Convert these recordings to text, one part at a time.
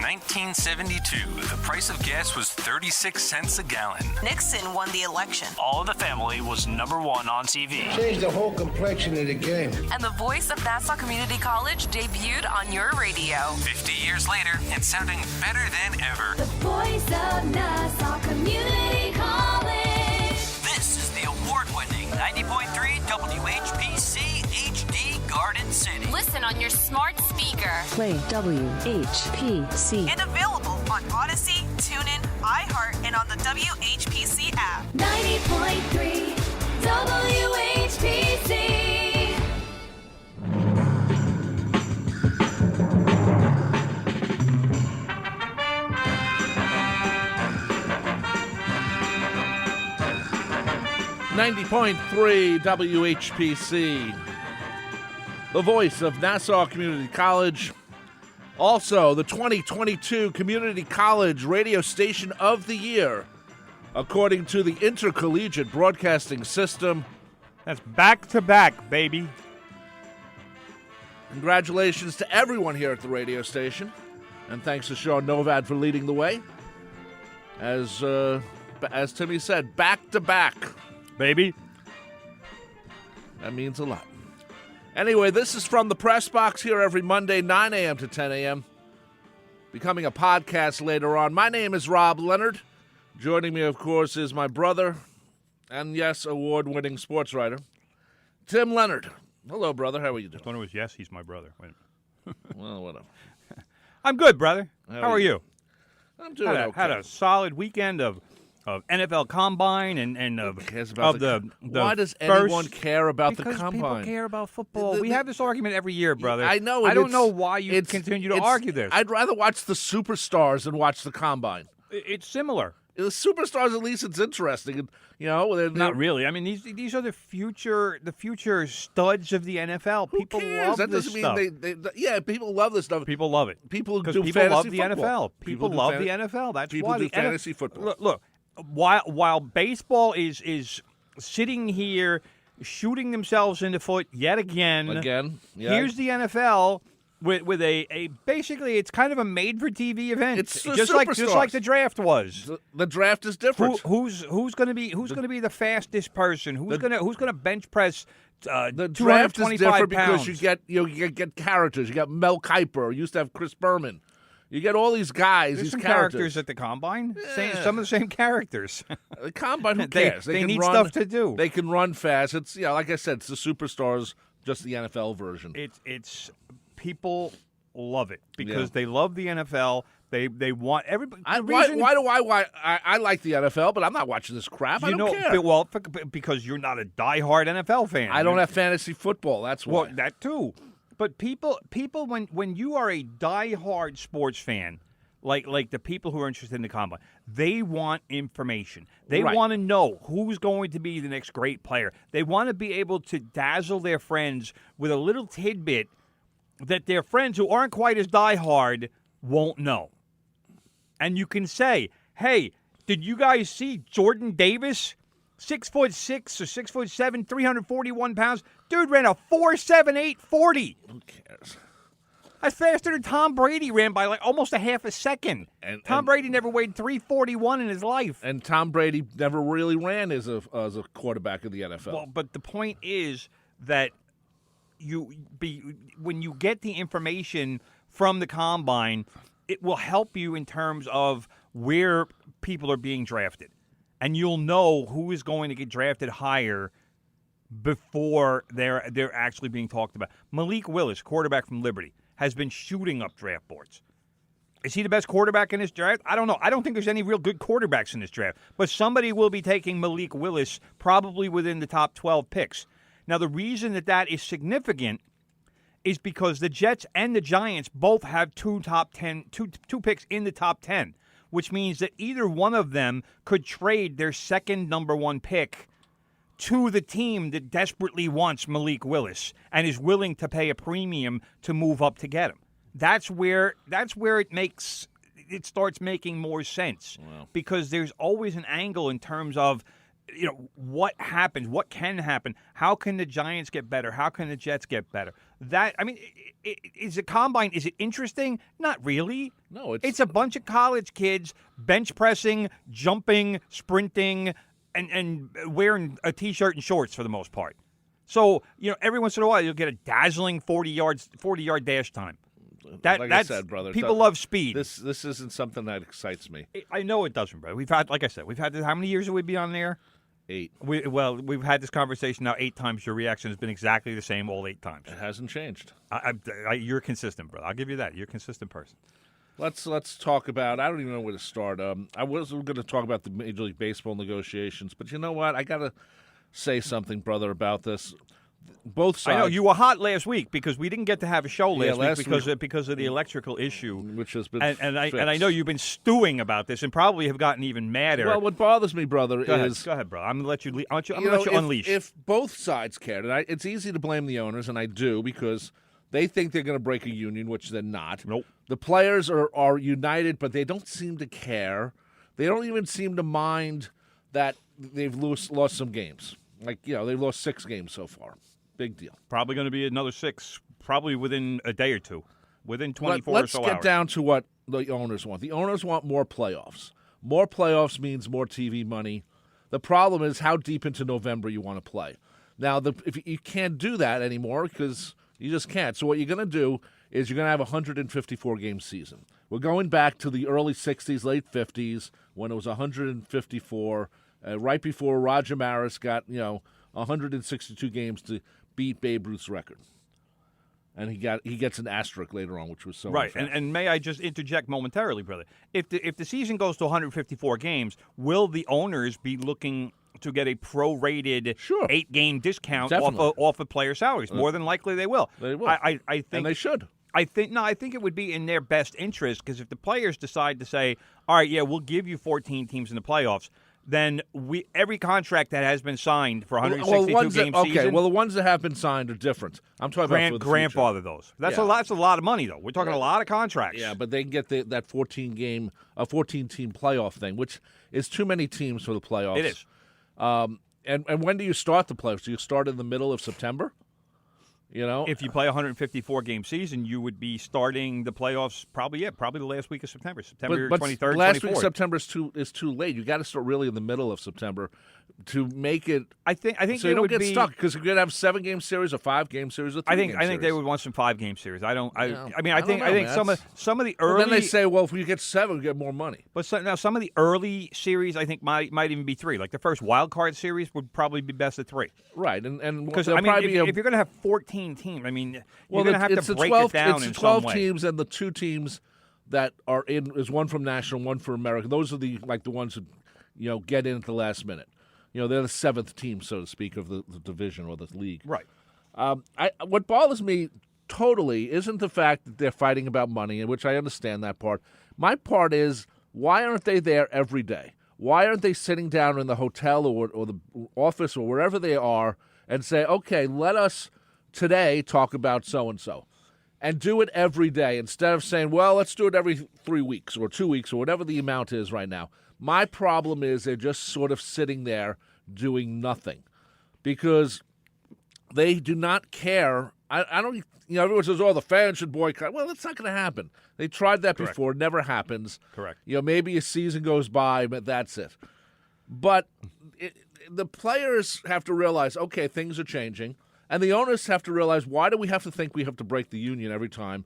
1972, the price of gas was 36 cents a gallon. Nixon won the election. All in the Family was #1 on TV. Changed the whole complexion of the game. And the voice of Nassau Community College debuted on your radio. 50 years later, it's sounding better than ever. The voice of Nassau Community College. This is the award-winning 90.3 WHPC HD Garden City. Listen on your smart speaker. Play WHPC. And available on Odyssey, TuneIn, iHeart, and on the WHPC app. 90.3 WHPC. .3 WHPC, the voice of Nassau Community College. Also, the 2022 Community College Radio Station of the Year, according to the Intercollegiate Broadcasting System. That's back-to-back, baby. Congratulations to everyone here at the radio station, and thanks to Sean Novad for leading the way. As Timmy said, back-to-back. Baby. That means a lot. Anyway, this is from the press box here every Monday, 9 a.m. to 10 a.m. Becoming a podcast later on. My name is Rob Leonard. Joining me, of course, is my brother and, yes, award-winning sports writer, Tim Leonard. Hello, brother. How are you doing? I thought it was yes, he's my brother. Wait. Well, whatever. I'm good, brother. How are you? I'm doing okay. Had a solid weekend of NFL Combine and of the why does first, anyone care about the Combine? Because people care about football. We have this argument every year, brother. I know. I don't know why you continue to argue this. I'd rather watch the Superstars than watch the Combine. It's similar. The Superstars, at least it's interesting. You know, they're not really. I mean, these are the future studs of the NFL. People love that this doesn't stuff. mean yeah, people love this stuff. People love it. People do people fantasy love the football. NFL. People love the NFL. That's people why do the fantasy football. Look. While baseball is sitting here shooting themselves in the foot yet again. Yeah. Here's the NFL with a basically it's kind of a made for TV event. It's just like the draft was. The draft is different. Who's going to be the fastest person? Who's going to bench press? The draft is different pounds? because you get characters. You got Mel Kiper. You used to have Chris Berman. You get all these guys, There's these some characters at the Combine. Yeah. Some of the same characters. The Combine, who cares? They can need run, stuff to do. They can run fast. It's like I said, it's the Superstars, just the NFL version. It's people love it because they love the NFL. They want everybody. Why I like the NFL, but I'm not watching this crap. I don't care. Well, because you're not a diehard NFL fan. I don't have fantasy football. That's why. Well, that too. But people, when you are a diehard sports fan, like the people who are interested in the Combine, they want information. They want to know who's going to be the next great player. They want to be able to dazzle their friends with a little tidbit that their friends who aren't quite as diehard won't know. And you can say, hey, did you guys see Jordan Davis? 6'6" or 6'7", 341 pounds. Dude ran a 4.78 40. Who cares? That's faster than Tom Brady ran by like almost a half a second. Tom Brady never weighed 341 in his life. And Tom Brady never really ran as a quarterback of the NFL. Well, but the point is that when you get the information from the Combine, it will help you in terms of where people are being drafted. And you'll know who is going to get drafted higher before they're actually being talked about. Malik Willis, quarterback from Liberty, has been shooting up draft boards. Is he the best quarterback in this draft? I don't know. I don't think there's any real good quarterbacks in this draft. But somebody will be taking Malik Willis probably within the top 12 picks. Now, the reason that is significant is because the Jets and the Giants both have two picks in the top 10. Which means that either one of them could trade their second number one pick to the team that desperately wants Malik Willis and is willing to pay a premium to move up to get him. That's where it starts making more sense. Wow. Because there's always an angle in terms of what happens, what can happen, how can the Giants get better, how can the Jets get better. that, I mean, is a combine, is it interesting? Not really. No, it's a bunch of college kids bench pressing, jumping, sprinting, and wearing a T-shirt and shorts for the most part. So, every once in a while you'll get a dazzling 40-yard dash time. Like I said, brother, people love speed. This isn't something that excites me. I know it doesn't, brother. We've had, like I said, how many years have we been on there? 8. We've had this conversation now 8 times. Your reaction has been exactly the same all 8 times. It hasn't changed. You're consistent, brother. I'll give you that. You're a consistent person. Let's talk about. I don't even know where to start. I was going to talk about the Major League Baseball negotiations, but you know what? I got to say something, brother, about this. Both sides. I know you were hot last week because we didn't get to have a show last week because of the electrical issue, which has been and I know you've been stewing about this and probably have gotten even madder. Well, what bothers me, brother, go is ahead, bro. I'm going to let you. I'm going to let you unleash. If both sides cared, and it's easy to blame the owners, and I do because they think they're going to break a union, which they're not. Nope. The players are united, but they don't seem to care. They don't even seem to mind that they've lost some games. Like they've lost 6 games so far. Big deal. Probably going to be another 6, probably within a day or two, within 24 Let's or so hours. get down to what the owners want. The owners want more playoffs. More playoffs means more TV money. The problem is how deep into November you want to play. Now, if you can't do that anymore because you just can't. So what you're going to do is you're going to have a 154-game season. We're going back to the early 60s, late 50s when it was 154, right before Roger Maris got, 162 games to beat Babe Ruth's record. And he gets an asterisk later on, which was so right. And may I just interject momentarily, brother? If the season goes to 154 games, will the owners be looking to get a prorated 8-game discount off of player salaries? More than likely, they will. They will. I think, and they should. I think it would be in their best interest because if the players decide to say, "All right, yeah, we'll give you 14 teams in the playoffs," then every contract that has been signed for 162-game season. Well, the ones that have been signed are different. I'm talking about for the grandfather those. That's a lot of money, though. We're talking a lot of contracts. Yeah, but they can get that 14-team playoff thing, which is too many teams for the playoffs. It is. And when do you start the playoffs? Do you start in the middle of September? If you play a 154-game season, you would be starting the playoffs probably the last week of September, September 23rd, last 24th. week of September is too late. You got to start really in the middle of September to make it. I think so you don't get stuck because you're gonna have 7-game series, a 5-game series, a 3-game series. I think they would want some 5-game series. I think some of the early. Well, then they say, well, if we get 7, we get more money. But now some of the early series, I think might even be 3. Like the first wild card series would probably be best of 3. Right, and because if you're going to have 14 teams, you're going to have to break it down in some way. 12 teams, and the 2 teams that are in is one from National, one for American. Those are the ones who get in at the last minute. They're the 7th team, so to speak, of the division or the league. Right. What bothers me totally isn't the fact that they're fighting about money, in which I understand that part. My part is, why aren't they there every day? Why aren't they sitting down in the hotel or the office or wherever they are and say, okay, let us today talk about so-and-so, and do it every day instead of saying, well, let's do it every 3 weeks or 2 weeks or whatever the amount is right now. My problem is they're just sort of sitting there doing nothing because they do not care. I don't, everyone says, oh, the fans should boycott. Well, that's not going to happen. They tried that before. It never happens. Correct. Maybe a season goes by, but that's it. But the players have to realize, okay, things are changing. And the owners have to realize, why do we have to think we have to break the union every time?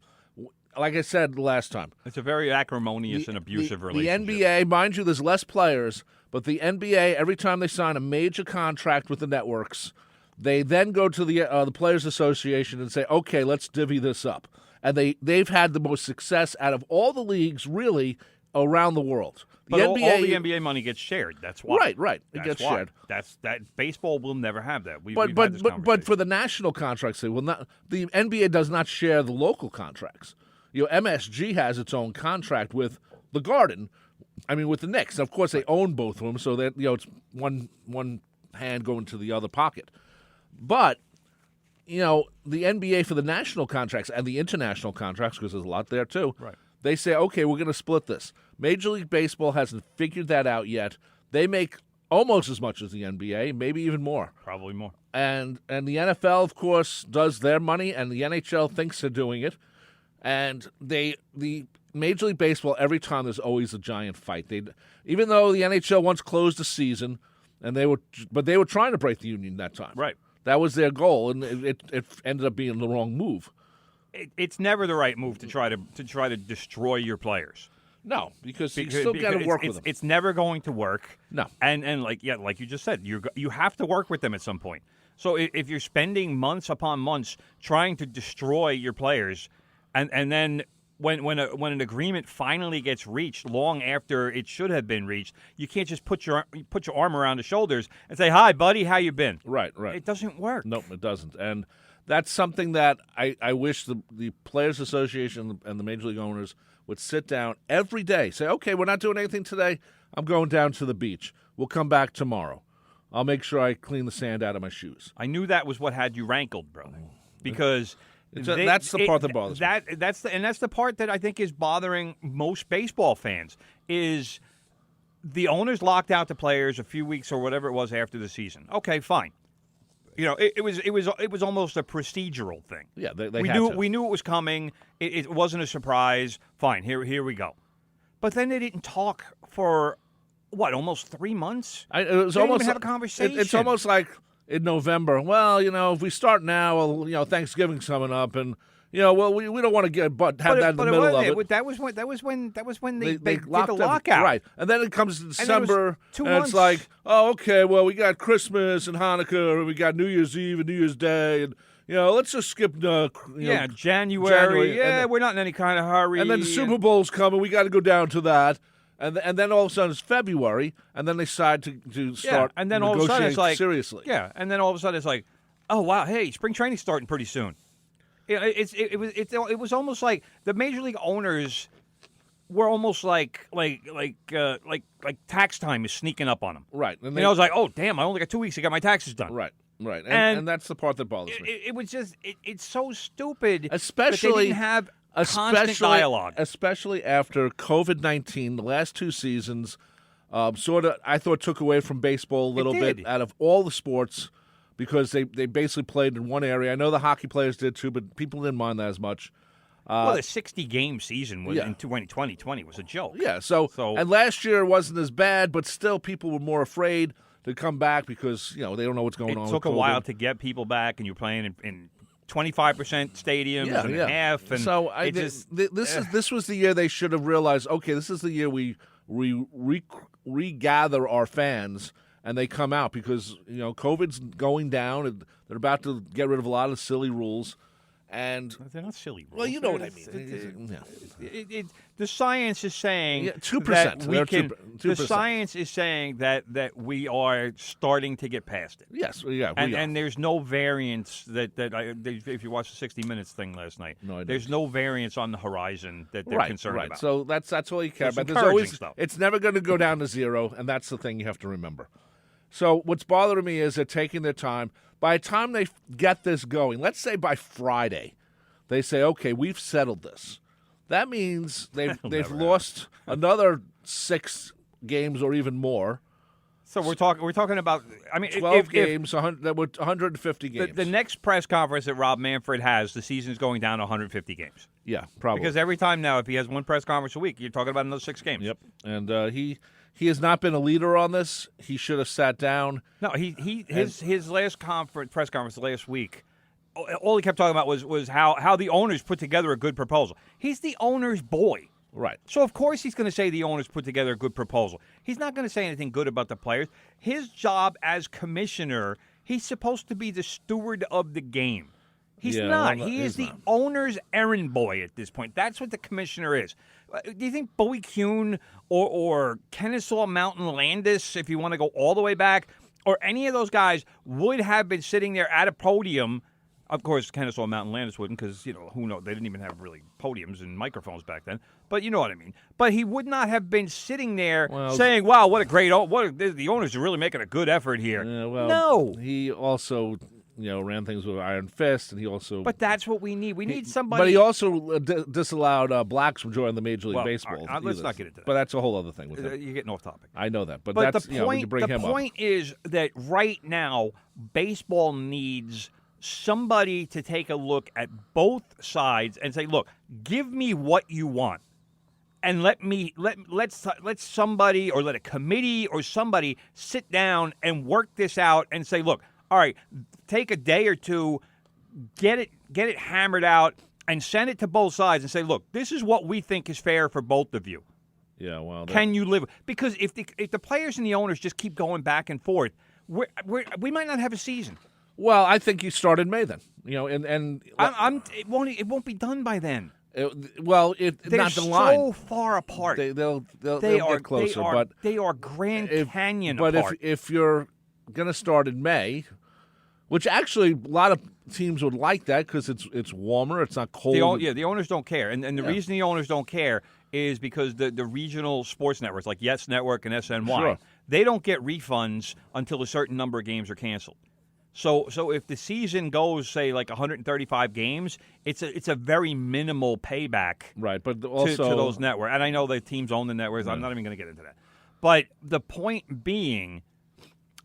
Like I said last time. It's a very acrimonious and abusive relationship. The NBA, mind you, there's less players, but the NBA, every time they sign a major contract with the networks, they then go to the Players Association and say, okay, let's divvy this up. And they've had the most success out of all the leagues, really, around the world. But all the NBA money gets shared. That's why. Right. It gets shared. Baseball will never have that. But for the national contracts, the NBA does not share the local contracts. MSG has its own contract with the Garden. With the Knicks. Of course, they own both of them, so that it's one hand going to the other pocket. But the NBA for the national contracts and the international contracts, because there's a lot there too. Right. They say, okay, we're going to split this. Major League Baseball hasn't figured that out yet. They make almost as much as the NBA, maybe even more. Probably more. And the NFL, of course, does their money, and the NHL thinks they're doing it. And the Major League Baseball, every time there's always a giant fight. Even though the NHL once closed the season, they were trying to break the union that time. Right. That was their goal, and it ended up being the wrong move. It's never the right move to try to destroy your players. No, because you still got to work with them. It's never going to work. No, and like you just said, you have to work with them at some point. So if you're spending months upon months trying to destroy your players, and then when an agreement finally gets reached, long after it should have been reached, you can't just put your arm around the shoulders and say, "Hi, buddy, how you been?" Right. It doesn't work. Nope, it doesn't. And that's something that I wish the Players Association and the Major League owners would sit down every day, say, okay, we're not doing anything today. I'm going down to the beach. We'll come back tomorrow. I'll make sure I clean the sand out of my shoes. I knew that was what had you rankled, brother, because that's the part that bothers me. That's the part that I think is bothering most baseball fans is the owners locked out the players a few weeks or whatever it was after the season. Okay, fine. You know, it was almost a procedural thing. Yeah, they we knew it was coming. It wasn't a surprise. Fine, here we go. But then they didn't talk for almost 3 months. It was they almost didn't even have a conversation. It's almost like in November. Well, if we start now, Thanksgiving's coming up, and we don't want to have that in the middle of it. That was when they did the locked lockout, right? And then it comes to December, and it's like, oh, okay, well, we got Christmas and Hanukkah, and we got New Year's Eve and New Year's Day, and let's just skip. January. Yeah, we're not in any kind of hurry. And then the Super Bowl's coming. We got to go down to that. And then all of a sudden it's February, and then they decide to start and then all of a sudden it's like, seriously. Yeah, and then all of a sudden it's like, oh, wow, hey, spring training's starting pretty soon. It was almost like the Major League owners were almost like tax time is sneaking up on them. Right. And I was like, oh, damn, I only got 2 weeks to get my taxes done. Right. And that's the part that bothers me. It was just, it's so stupid especially, that they didn't have constant dialogue. Especially after COVID-19, the last 2 seasons, sort of, I thought, took away from baseball a little bit out of all the sports because they basically played in one area. I know the hockey players did too, but people didn't mind that as much. The 60-game season in 2020 was a joke. Yeah, so and last year wasn't as bad, but still people were more afraid to come back because, they don't know what's going on. It took a while to get people back, and you're playing in 25% stadiums and half. And so this was the year they should have realized, okay, this is the year we regather our fans and they come out because, COVID's going down and they're about to get rid of a lot of silly rules. And they're not silly rules. Well, you know what I mean. The science is saying 2%. that we can. 2%. The science is saying that we are starting to get past it. Yes, yeah, and there's no variance if you watched the 60 Minutes thing last night, there's no variance on the horizon that they're concerned about. So that's all you care about. There's always stuff. It's never going to go down to zero, and that's the thing you have to remember. So what's bothering me is they're taking their time. By the time they get this going, let's say by Friday, they say, okay, we've settled this. That means they've lost another 6 games or even more. So we're talking about 12 games, that were 150 games. The next press conference that Rob Manfred has, the season's going down to 150 games. Yeah, probably. Because every time now, if he has one press conference a week, you're talking about another 6 games. Yep. And he has not been a leader on this. He should have sat down. No, his last press conference last week, all he kept talking about was how the owners put together a good proposal. He's the owner's boy. Right. So, of course, he's going to say the owners put together a good proposal. He's not going to say anything good about the players. His job as commissioner, he's supposed to be the steward of the game. He's not. He is the owner's errand boy at this point. That's what the commissioner is. Do you think Bowie Kuhn or Kennesaw Mountain Landis, if you want to go all the way back, or any of those guys would have been sitting there at a podium? Of course, Kennesaw Mountain Landis wouldn't because, who knows? They didn't even have really podiums and microphones back then. But you know what I mean. But he would not have been sitting there saying, wow, the owners are really making a good effort here. No. No. He also ran things with iron fist, and he also. But that's what we need. We need somebody. But he also disallowed blacks from joining the Major League Baseball. Let's not get into that. But that's a whole other thing with him. You're getting off topic. I know that, but the that's point. when you bring him the point is that right now, baseball needs somebody to take a look at both sides and say, "Look, give me what you want." And let somebody or let a committee or somebody sit down and work this out and say, look, all right, take a day or two, get it hammered out, and send it to both sides and say, look, this is what we think is fair for both of you. Yeah, well, can you live? Because if the players and the owners just keep going back and forth, we might not have a season. Well, I think you start in May then. It won't be done by then. They're not the line. So far apart. They'll get closer. They are Grand Canyon apart. But if you're going to start in May, which actually a lot of teams would like that because it's warmer, it's not cold. The owners don't care, and the reason the owners don't care is because the regional sports networks like Yes Network and SNY, they don't get refunds until a certain number of games are canceled. So if the season goes, say, like 135 games, it's a very minimal payback, right? But also to those networks. And I know the teams own the networks. I'm not even going to get into that. But the point being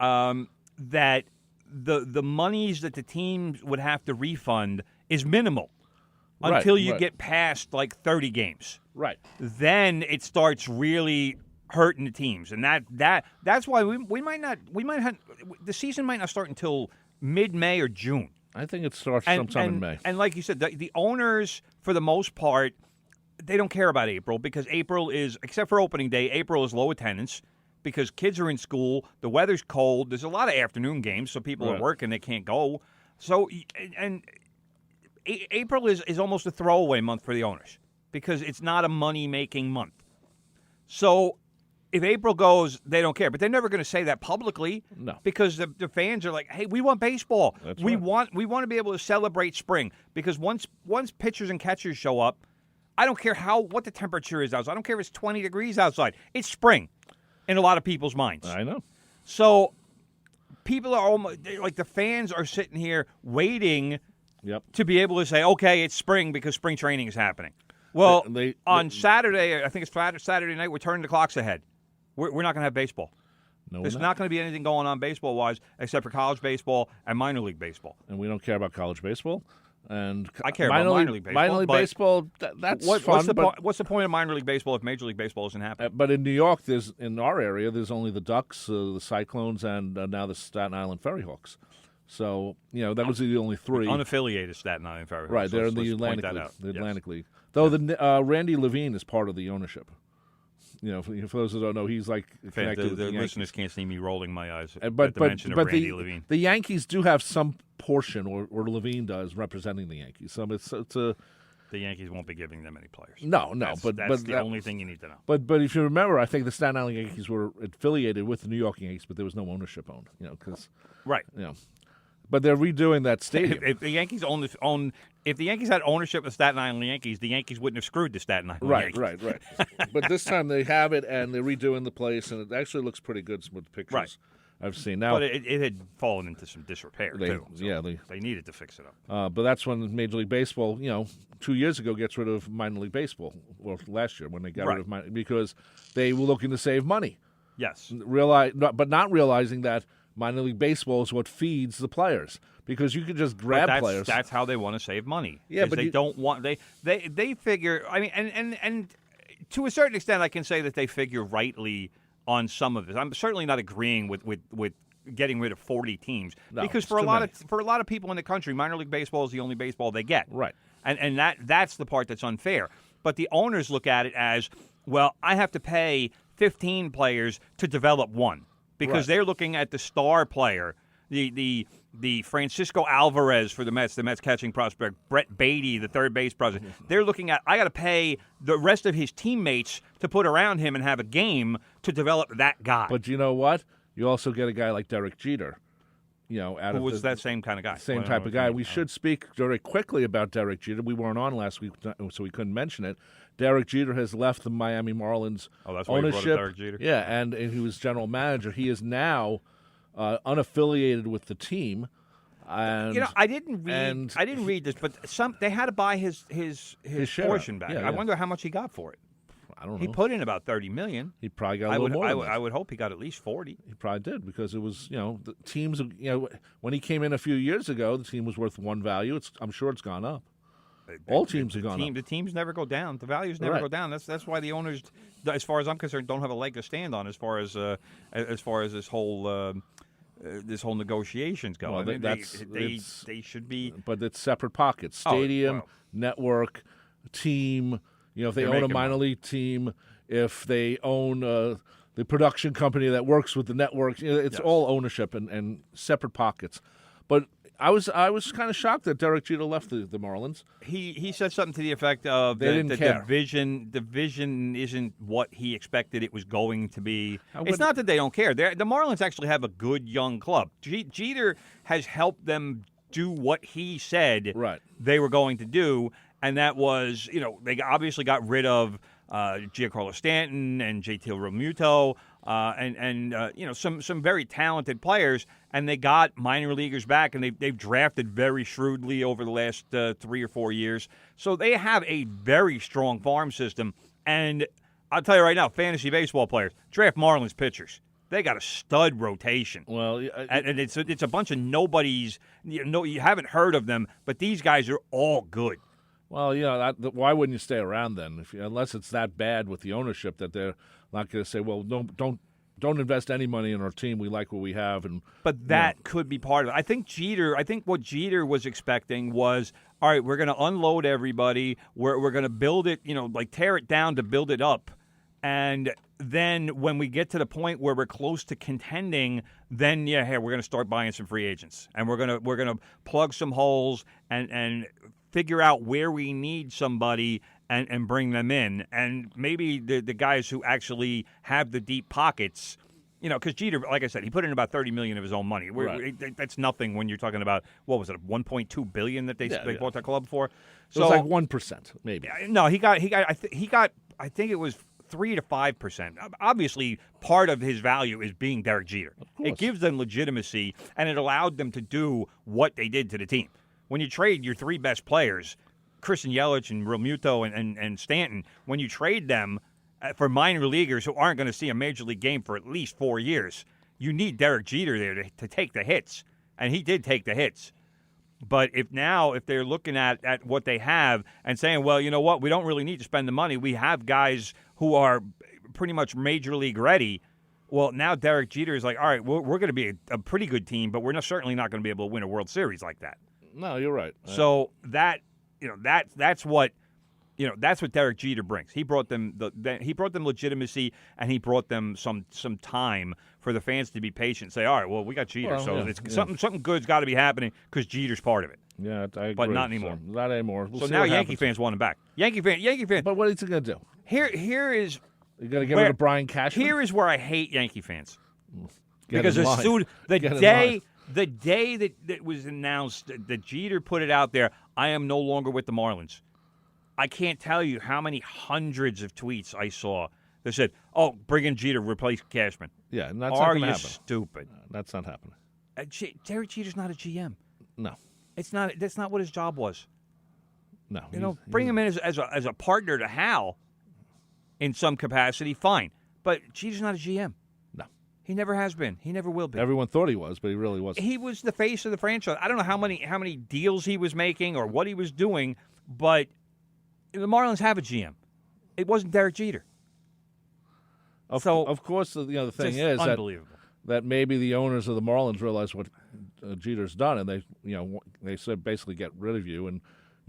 that the monies that the teams would have to refund is minimal until you get past like 30 games. Right. Then it starts really hurting the teams, and that's why we might not the season might not start until mid-May or June. I think it starts sometime in May. And like you said, the owners for the most part, they don't care about April because April is, except for opening day, April is low attendance because kids are in school, the weather's cold, there's a lot of afternoon games, so people are working, they can't go. So and April is almost a throwaway month for the owners because it's not a money-making month. So if April goes, they don't care. But they're never going to say that publicly. No. Because the fans are like, hey, we want baseball. That's we right. want to be able to celebrate spring. Because once pitchers and catchers show up, I don't care what the temperature is outside. I don't care if it's 20 degrees outside. It's spring in a lot of people's minds. I know. So people are almost like the fans are sitting here waiting to be able to say, okay, it's spring because spring training is happening. Well, on Saturday, I think it's Saturday night, we're turning the clocks ahead. We're not going to have baseball. No, There's not going to be anything going on baseball-wise except for college baseball and minor league baseball. And we don't care about college baseball. And I care about minor league baseball. Minor league baseball, that's fun. What's the point of minor league baseball if Major League Baseball isn't happening? But in New York, in our area, there's only the Ducks, the Cyclones, and now the Staten Island Ferry Hawks. So, those are the only three. Unaffiliated Staten Island Ferry Hawks. Right, they're in the Atlantic League. The Atlantic League. Though Randy Levine is part of the ownership. For those who don't know, he's like connected with the Yankees. Listeners can't see me rolling my eyes at but the mention of Randy Levine. The Yankees do have some portion, or Levine does, representing the Yankees. So the Yankees won't be giving them any players. No, that's the only thing you need to know. But if you remember, I think the Staten Island Yankees were affiliated with the New York Yankees, but there was no ownership owned. Right. But they're redoing that stadium. If the Yankees if the Yankees had ownership of Staten Island Yankees, the Yankees wouldn't have screwed the Staten Island Yankees. Right. But this time they have it, and they're redoing the place, and it actually looks pretty good with the pictures I've seen. Now, but it had fallen into some disrepair, too. So they needed to fix it up. But that's when Major League Baseball, 2 years ago, gets rid of minor league baseball. Well, last year when they got rid of because they were looking to save money. Yes. But not realizing that minor league baseball is what feeds the players because you could just grab players. That's how they want to save money. Yeah, but they don't want they figure. I mean, and to a certain extent, I can say that they figure rightly on some of this. I'm certainly not agreeing with getting rid of 40 teams because for a lot of people in the country, minor league baseball is the only baseball they get. Right, and that's the part that's unfair. But the owners look at it as, well, I have to pay 15 players to develop one. Because they're looking at the star player, the Francisco Alvarez for the Mets catching prospect, Brett Beatty, the third base prospect. They're looking at, I got to pay the rest of his teammates to put around him and have a game to develop that guy. But you know what? You also get a guy like Derek Jeter. Who was that same kind of guy. Same type of guy. We should speak very quickly about Derek Jeter. We weren't on last week, so we couldn't mention it. Derek Jeter has left the Miami Marlins that's why ownership. You brought up Derek Jeter? Yeah, and he was general manager. He is now unaffiliated with the team. And I didn't read this, but they had to buy his share. portion back. Yeah, I wonder how much he got for it. I don't know. He put in about $30 million. He probably got a little more. I would hope he got at least 40. He probably did because it was, the teams. When he came in a few years ago, the team was worth one value. I'm sure it's gone up. All teams have gone up. The teams never go down. The values never go down. That's why the owners, as far as I'm concerned, don't have a leg to stand on as far as this whole negotiations go. Well, they should be. But it's separate pockets: stadium, network, team. If they own a minor league team, if they own the production company that works with the network, it's all ownership and separate pockets. But I was kind of shocked that Derek Jeter left the Marlins. He said something to the effect of the division isn't what he expected it was going to be. It's not that they don't care. The Marlins actually have a good young club. Jeter has helped them do what he said they were going to do, and that was, they obviously got rid of Giancarlo Stanton and JT Realmuto and some very talented players, and they got minor leaguers back, and they've drafted very shrewdly over the last 3 or 4 years. So they have a very strong farm system, and I'll tell you right now, fantasy baseball players, draft Marlins pitchers. They got a stud rotation. Well, and it's a bunch of nobodies. You haven't heard of them, but these guys are all good. Well, why wouldn't you stay around then? Unless it's that bad with the ownership that they're not going to say, well, don't invest any money in our team. We like what we have. But that could be part of it. I think what Jeter was expecting was, all right, we're going to unload everybody. We're going to build it, tear it down to build it up. And then when we get to the point where we're close to contending, then we're going to start buying some free agents, and we're going to plug some holes and figure out where we need somebody and bring them in, and maybe the guys who actually have the deep pockets. Because Jeter, like I said, he put in about $30 million of his own money. That's nothing when you're talking about, what was it, $1.2 billion that they bought that club for. So it was like 1%, maybe. No, he got. I think it was 3 to 5%. Obviously, part of his value is being Derek Jeter. It gives them legitimacy, and it allowed them to do what they did to the team. When you trade your 3 best players, Christian Yelich and Realmuto and Stanton, when you trade them for minor leaguers who aren't going to see a major league game for at least 4 years, you need Derek Jeter there to take the hits, and he did take the hits. But if they're looking at what they have and saying, well, you know what, we don't really need to spend the money. We have guys who are pretty much major league ready. Well, now Derek Jeter is like, all right, we're going to be a pretty good team, but we're certainly not going to be able to win a World Series like that. No, you're right. So that's what Derek Jeter brings. He brought them legitimacy, and he brought them some time for the fans to be patient. Say, all right, well, we got Jeter, something good's got to be happening because Jeter's part of it. Yeah, I agree. But not anymore. So, not anymore. So now Yankee fans want him back. Yankee fans. But what is he going to do? Here is. You got to get rid of Brian Cashman. Here is where I hate Yankee fans. Get because in as line. soon the Get in day. line. The day that was announced that Jeter put it out there, I am no longer with the Marlins. I can't tell you how many hundreds of tweets I saw that said, "Oh, bring in Jeter, replace Cashman." Yeah, and that's not going to happen. Are you stupid? That's not happening. Derek Jeter's not a GM. No, it's not. That's not what his job was. No, bring him in as a partner to Hal in some capacity, fine. But Jeter's not a GM. He never has been. He never will be. Everyone thought he was, but he really wasn't. He was the face of the franchise. I don't know how many deals he was making or what he was doing, but the Marlins have a GM. It wasn't Derek Jeter. Of course, the thing is that maybe the owners of the Marlins realize what Jeter's done, and they said basically get rid of you and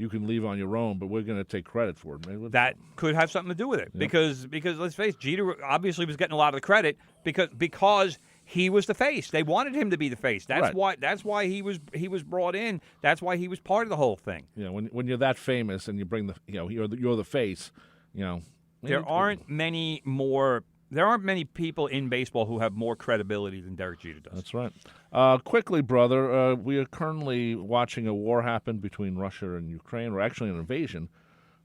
you can leave on your own, but we're going to take credit for it. Maybe that could have something to do with it because let's face it, Jeter obviously was getting a lot of the credit because he was the face. They wanted him to be the face. That's why he was brought in. That's why he was part of the whole thing. When you're that famous and you bring you're the face. There aren't many people in baseball who have more credibility than Derek Jeter does. That's right. Quickly, brother, we are currently watching a war happen between Russia and Ukraine, or actually an invasion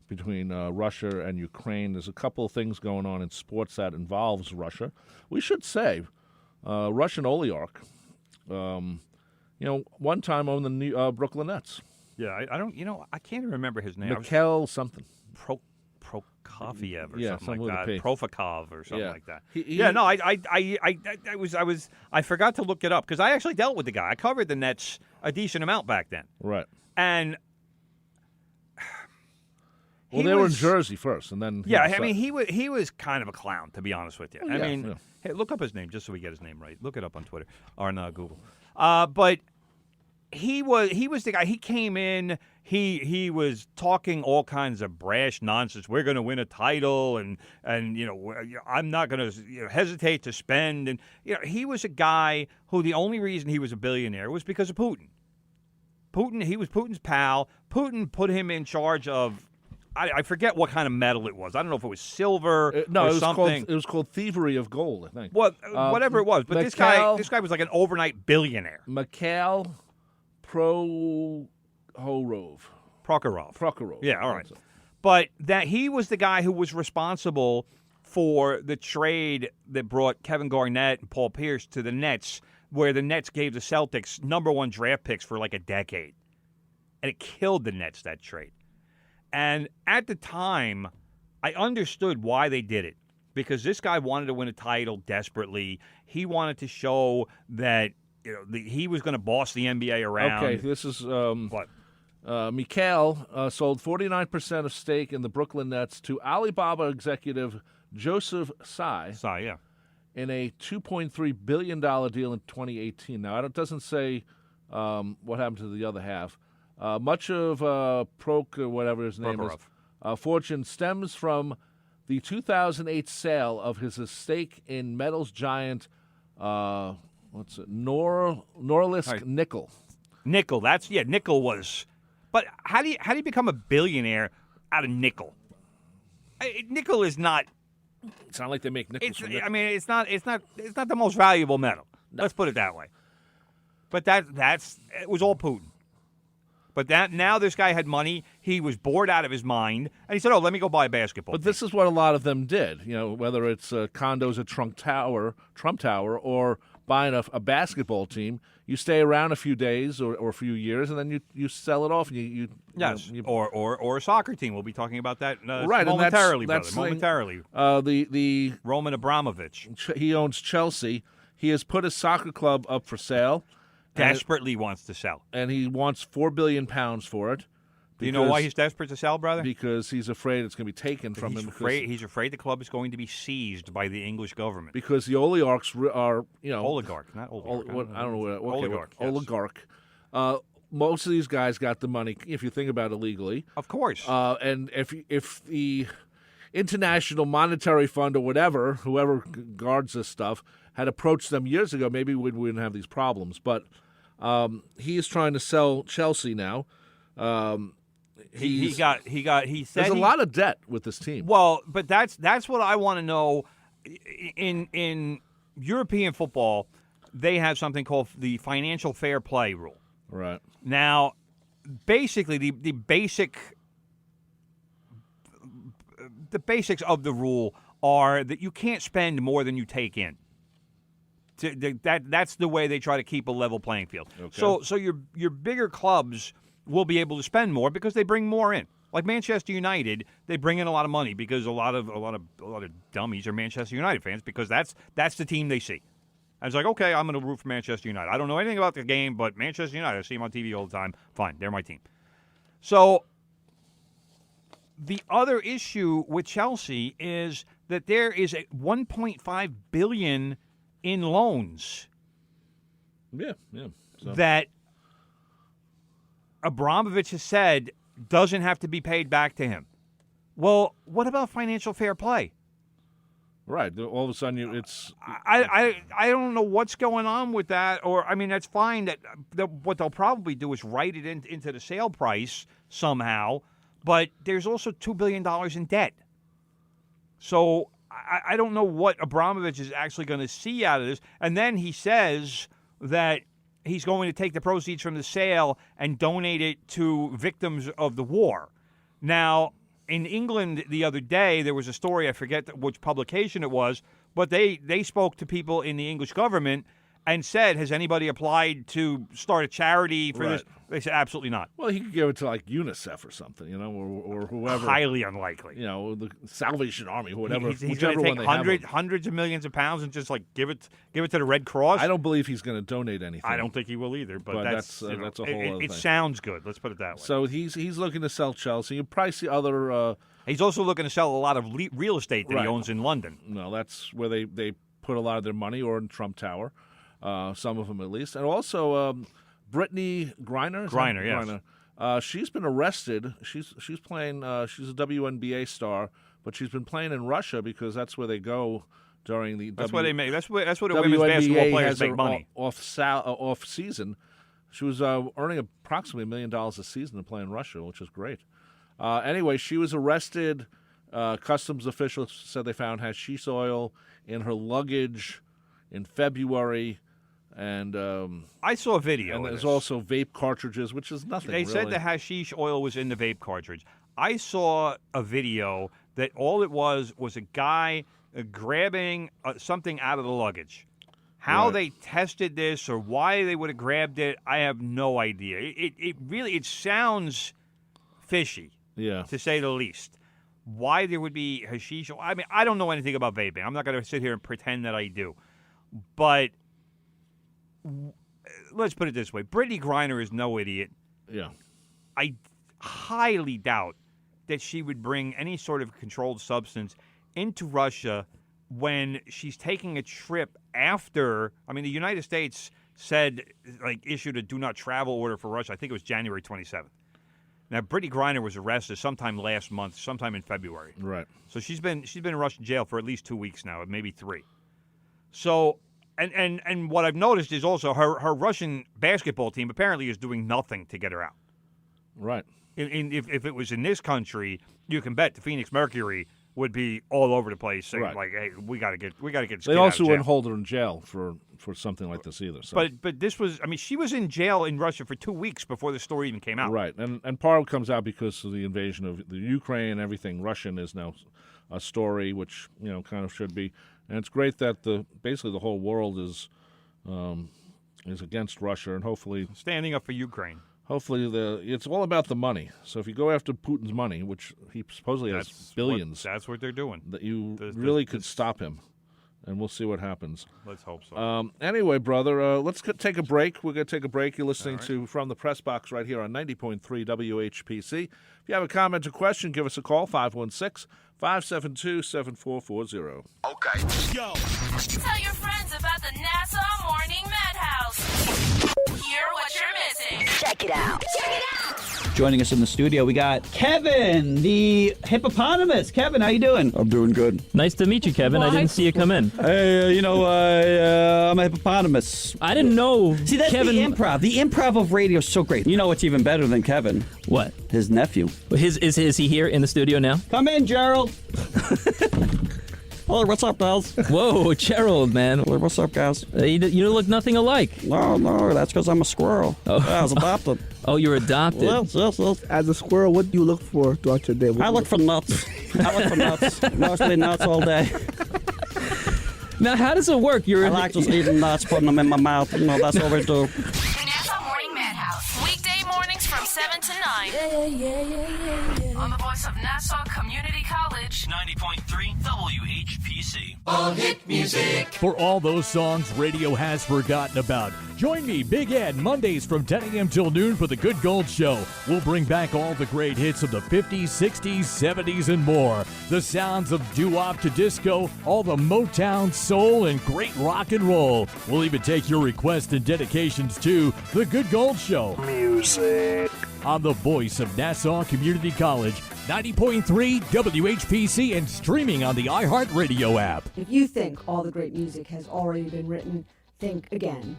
between Russia and Ukraine. There's a couple of things going on in sports that involves Russia. We should say Russian oligarch, one time owned the New, Brooklyn Nets. Yeah, I don't. I can't even remember his name. Mikhail something. Prokofiev or Yeah, something with like a that. P. Profikov or something Yeah. like that. He- No, I forgot to look it up because I actually dealt with the guy. I covered the Nets a decent amount back then, Right. and Well, he they were in was- Jersey first, and then Yeah, I mean, he was kind of a clown, to be honest with you. I yeah, mean, yeah. hey, look up his name just so we get his name right. Look it up on Twitter or on Google. But he was the guy. He came in. He was talking all kinds of brash nonsense. We're going to win a title, and I'm not going to hesitate to spend. And he was a guy who the only reason he was a billionaire was because of Putin. He was Putin's pal. Putin put him in charge of. I forget what kind of metal it was. I don't know if it was silver No, or it was something. It was called thievery of gold, I think. Well, whatever it was. But this Mikhail- guy was like an overnight billionaire. Mikhail Prokhorov. Prokhorov. Yeah, all right. But that he was the guy who was responsible for the trade that brought Kevin Garnett and Paul Pierce to the Nets, where the Nets gave the Celtics #1 draft picks for like a decade. And it killed the Nets, that trade. And at the time, I understood why they did it. Because this guy wanted to win a title desperately. He wanted to show that he was going to boss the NBA around. Okay, this is What? Mikhail sold 49% of stake in the Brooklyn Nets to Alibaba executive Joseph Tsai Yeah. in a $2.3 billion deal in 2018. Now, it doesn't say what happened to the other half. Much of whatever his name Prokhorov. is, fortune stems from the 2008 sale of his stake in metals giant, Norilsk Right. Nickel. Nickel. Nickel was. But how do you become a billionaire out of nickel? Nickel is not. It's not like they make nickels from nickel. I mean, it's not the most valuable metal. Let's put it that way. But it was all Putin. But now this guy had money. He was bored out of his mind, and he said, "Oh, let me go buy a basketball." But this is what a lot of them did. Whether it's condos at Trump Tower, or buying a basketball team. You stay around a few days or a few years, and then you sell it off. And yes, or a soccer team. We'll be talking about that right, momentarily, and that's brother. Momentarily. The Roman Abramovich he owns Chelsea. He has put his soccer club up for sale. desperately wants to sell. And he wants £4 billion for it. Do you know why he's desperate to sell, brother? Because he's afraid it's going to be taken from him. He's afraid the club is going to be seized by the English government. Because the oligarchs are, Oligarch, not oligarch. I don't know what. Okay, oligarch. Yes. Oligarch. Most of these guys got the money, if you think about it legally. Of course. And if the International Monetary Fund or whoever guards this stuff, had approached them years ago, maybe we wouldn't have these problems. But he is trying to sell Chelsea now. He said there's a lot of debt with this team. Well, but that's what I want to know. In European football, they have something called the financial fair play rule. Right. Now, basically, the basics of the rule are that you can't spend more than you take in. That's the way they try to keep a level playing field. Okay. So your bigger clubs will be able to spend more because they bring more in. Like Manchester United, they bring in a lot of money because a lot of dummies are Manchester United fans because that's the team they see. I was like, okay, I'm going to root for Manchester United. I don't know anything about the game, but Manchester United, I see them on TV all the time. Fine, they're my team. So the other issue with Chelsea is that there is a $1.5 billion in loans. Yeah. So. That Abramovich has said doesn't have to be paid back to him. Well, what about financial fair play? Right. All of a sudden, I don't know what's going on with that. Or, I mean, that's fine. That what they'll probably do is write it into the sale price somehow. But there's also $2 billion in debt. So I don't know what Abramovich is actually going to see out of this. And then he says that he's going to take the proceeds from the sale and donate it to victims of the war. Now, in England the other day, there was a story, I forget which publication it was, but they spoke to people in the English government, and said, has anybody applied to start a charity for this? They said, absolutely not. Well, he could give it to like UNICEF or something, or whoever. Highly unlikely. The Salvation Army, whatever. He's going whichever to one take they have. hundreds of millions of pounds and just like give it to the Red Cross. I don't believe he's going to donate anything. I don't think he will either. But that's a whole other thing. It sounds good. Let's put it that way. So he's looking to sell Chelsea. You probably see other. He's also looking to sell a lot of real estate that he owns in London. No, that's where they put a lot of their money, or in Trump Tower, some of them at least, and also Brittany Griner. Yes. She's been arrested. She's playing. She's a WNBA star, but she's been playing in Russia because that's where they go during the. That's where they make. That's where the women's basketball players make money. Off season. She was earning approximately $1 million a season to play in Russia, which is great. Anyway, she was arrested. Customs officials said they found hashish oil in her luggage in February, and I saw a video. And there's also vape cartridges, which is nothing. They said the hashish oil was in the vape cartridge. I saw a video that all it was a guy grabbing something out of the luggage. How they tested this or why they would have grabbed it, I have no idea. It really sounds fishy, to say the least. Why there would be hashish? I mean, I don't know anything about vaping. I'm not going to sit here and pretend that I do. But let's put it this way. Brittany Griner is no idiot. Yeah. I highly doubt that she would bring any sort of controlled substance into Russia when she's taking a trip after. I mean, the United States issued a do not travel order for Russia. I think it was January 27th. Now, Brittany Griner was arrested sometime last month, sometime in February. Right. So she's been in Russian jail for at least 2 weeks now, maybe 3. So, and what I've noticed is also her Russian basketball team apparently is doing nothing to get her out. Right. If it was in this country, you can bet the Phoenix Mercury would be all over the place saying like, "Hey, we got to get this kid out of jail." They also wouldn't hold her in jail for something like this either. So. But this was, I mean, she was in jail in Russia for 2 weeks before the story even came out. Right, and part of it comes out because of the invasion of the Ukraine. Everything Russian is now a story, which kind of should be. And it's great that basically the whole world is against Russia, and hopefully standing up for Ukraine. Hopefully, it's all about the money. So if you go after Putin's money, which he supposedly has billions, that's what they're doing. That you really could stop him, and we'll see what happens. Let's hope so. Anyway, brother, let's take a break. We're going to take a break. You're listening to From the Press Box right here on 90.3 WHPC. If you have a comment or question, give us a call, 516-572-7440. Okay. Yo. Tell your friends about the Nassau Morning Madhouse. Hear what you're missing. Check it out. Joining us in the studio, we got Kevin, the hippopotamus. Kevin, how you doing? I'm doing good. Nice to meet you, Kevin. I didn't see you come in. Hey, I'm a hippopotamus. I didn't know. See, that's Kevin... the improv. The improv of radio is so great. You know what's even better than Kevin? What? His nephew. Is he here in the studio now? Come in, Gerald. Hello, what's up, guys? Whoa, Gerald, man. What's up, guys? You look nothing alike. No, that's because I'm a squirrel. Oh. Yeah, I was adopted. Oh, you're adopted. Yes. As a squirrel, what do you look for throughout your day? I look for nuts. Mostly nuts all day. Now, how does it work? I like just eating nuts, putting them in my mouth. That's what we do. The Nassau Morning Madhouse. Weekday mornings from 7 to 9. On the voice of Nassau Community College. 90.3 WHPC. All hit music. For all those songs radio has forgotten about. Join me, Big Ed, Mondays from 10 a.m. till noon for The Good Gold Show. We'll bring back all the great hits of the 50s, 60s, 70s, and more. The sounds of doo-wop to disco, all the Motown, soul, and great rock and roll. We'll even take your requests and dedications to The Good Gold Show. Music. On the voice of Nassau Community College, 90.3 WHPC, and streaming on the iHeartRadio app. If you think all the great music has already been written, think again.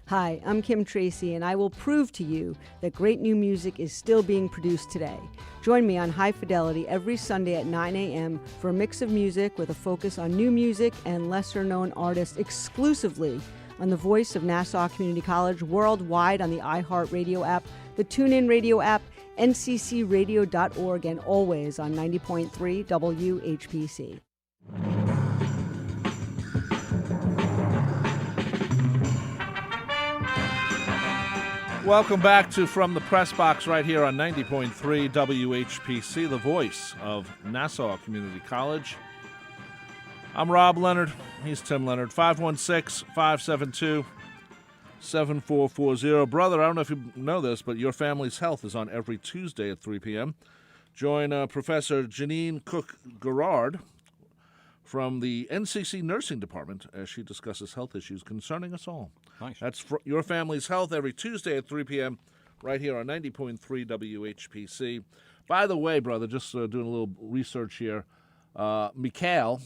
Hi, I'm Kim Tracy, and I will prove to you that great new music is still being produced today. Join me on High Fidelity every Sunday at 9 a.m. for a mix of music with a focus on new music and lesser-known artists exclusively on the voice of Nassau Community College, worldwide on the iHeartRadio app, the TuneIn Radio app, nccradio.org, and always on 90.3 WHPC. Welcome back to From the Press Box right here on 90.3 WHPC, the voice of Nassau Community College. I'm Rob Leonard. He's Tim Leonard. 516-572-7440. Brother, I don't know if you know this, but Your Family's Health is on every Tuesday at 3 p.m. Join Professor Janine Cook-Garrard from the NCC Nursing Department as she discusses health issues concerning us all. Nice. That's Your Family's Health every Tuesday at 3 p.m. right here on 90.3 WHPC. By the way, brother, just doing a little research here, Mikhail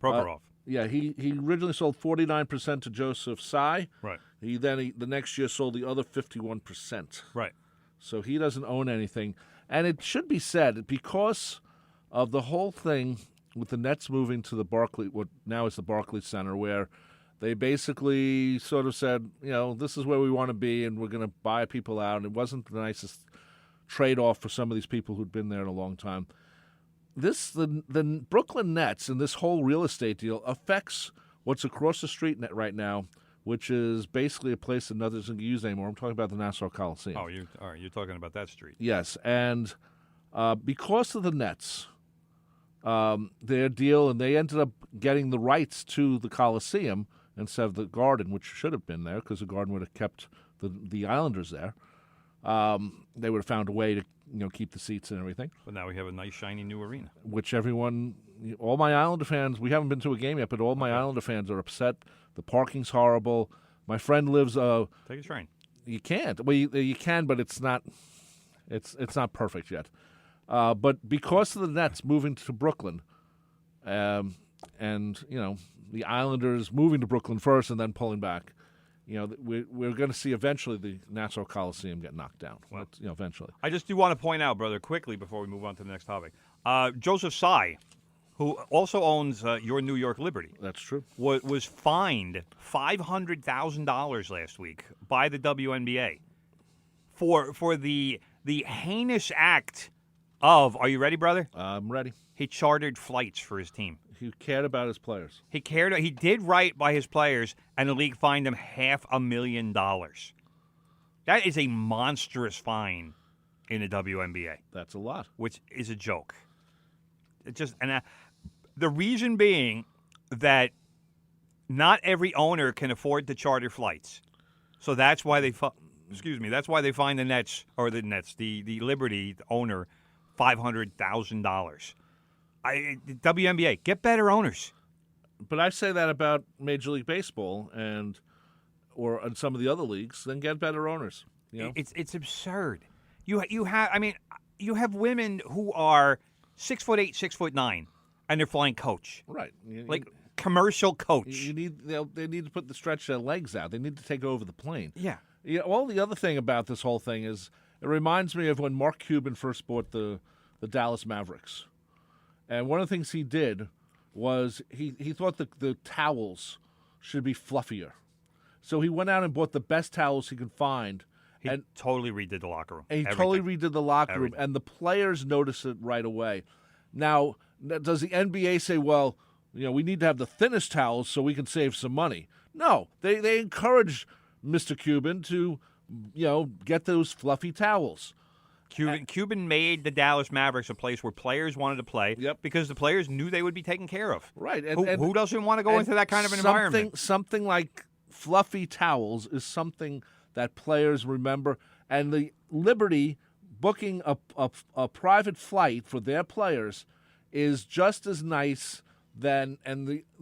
Prokhorov. He originally sold 49% to Joseph Tsai. Right. He the next year sold the other 51%. Right. So he doesn't own anything. And it should be said, because of the whole thing with the Nets moving to the what now is the Barclays Center, where they basically sort of said, this is where we want to be, and we're going to buy people out. And it wasn't the nicest trade-off for some of these people who'd been there in a long time. The Brooklyn Nets and this whole real estate deal affects what's across the street right now, which is basically a place that nothing's going to use anymore. I'm talking about the Nassau Coliseum. Oh, you're talking about that street. Yes, and because of the Nets, their deal, and they ended up getting the rights to the Coliseum instead of the Garden, which should have been there because the Garden would have kept the Islanders there. They would have found a way to keep the seats and everything. But now we have a nice, shiny new arena. Which all my Islander fans, we haven't been to a game yet, but all my Islander fans are upset. The parking's horrible. My friend lives... Take a train. You can't. Well, you can, but it's not not perfect yet. But because of the Nets moving to Brooklyn, and the Islanders moving to Brooklyn first and then pulling back, we're going to see eventually the Nassau Coliseum get knocked down. Well, eventually. I just do want to point out, brother, quickly before we move on to the next topic, Joseph Tsai, who also owns your New York Liberty. That's true. Was fined $500,000 last week by the WNBA for the heinous act of, are you ready, brother? I'm ready. He chartered flights for his team. He cared about his players. He did right by his players, and the league fined him $500,000. That is a monstrous fine in the WNBA. That's a lot. Which is a joke. The reason being that not every owner can afford to charter flights, so that's why they that's why they fined the Liberty owner $500,000. WNBA, get better owners. But I say that about Major League Baseball and some of the other leagues. Then get better owners. It's absurd. You have women who are 6'8", 6'9", and they're flying coach. Right. Commercial coach. They need to put stretch their legs out. They need to take over the plane. Yeah. All the other thing about this whole thing is it reminds me of when Mark Cuban first bought the Dallas Mavericks. And one of the things he did was he thought the towels should be fluffier. So he went out and bought the best towels he could find. He totally redid the locker room. And he totally redid the locker room. And the players noticed it right away. Now, does the NBA say, well, we need to have the thinnest towels so we can save some money? No. They encourage Mr. Cuban to, get those fluffy towels. Cuban made the Dallas Mavericks a place where players wanted to play because the players knew they would be taken care of. Right. Who doesn't want to go into that kind of an environment? Something like fluffy towels is something that players remember. And the Liberty booking a private flight for their players is just as nice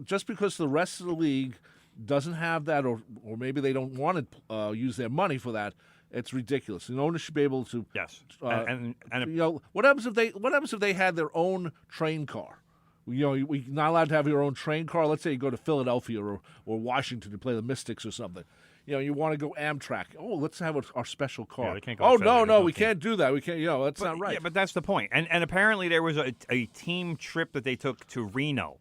just because the rest of the league doesn't have that or maybe they don't want to use their money for that. It's ridiculous. An owner should be able to. Yes. What happens if they had their own train car? You're not allowed to have your own train car. Let's say you go to Philadelphia or Washington to play the Mystics or something. You want to go Amtrak. Oh, let's have our special car. Yeah, they can't go no, we can't do that. We can't. That's not right. Yeah, but that's the point. And apparently there was a team trip that they took to Reno.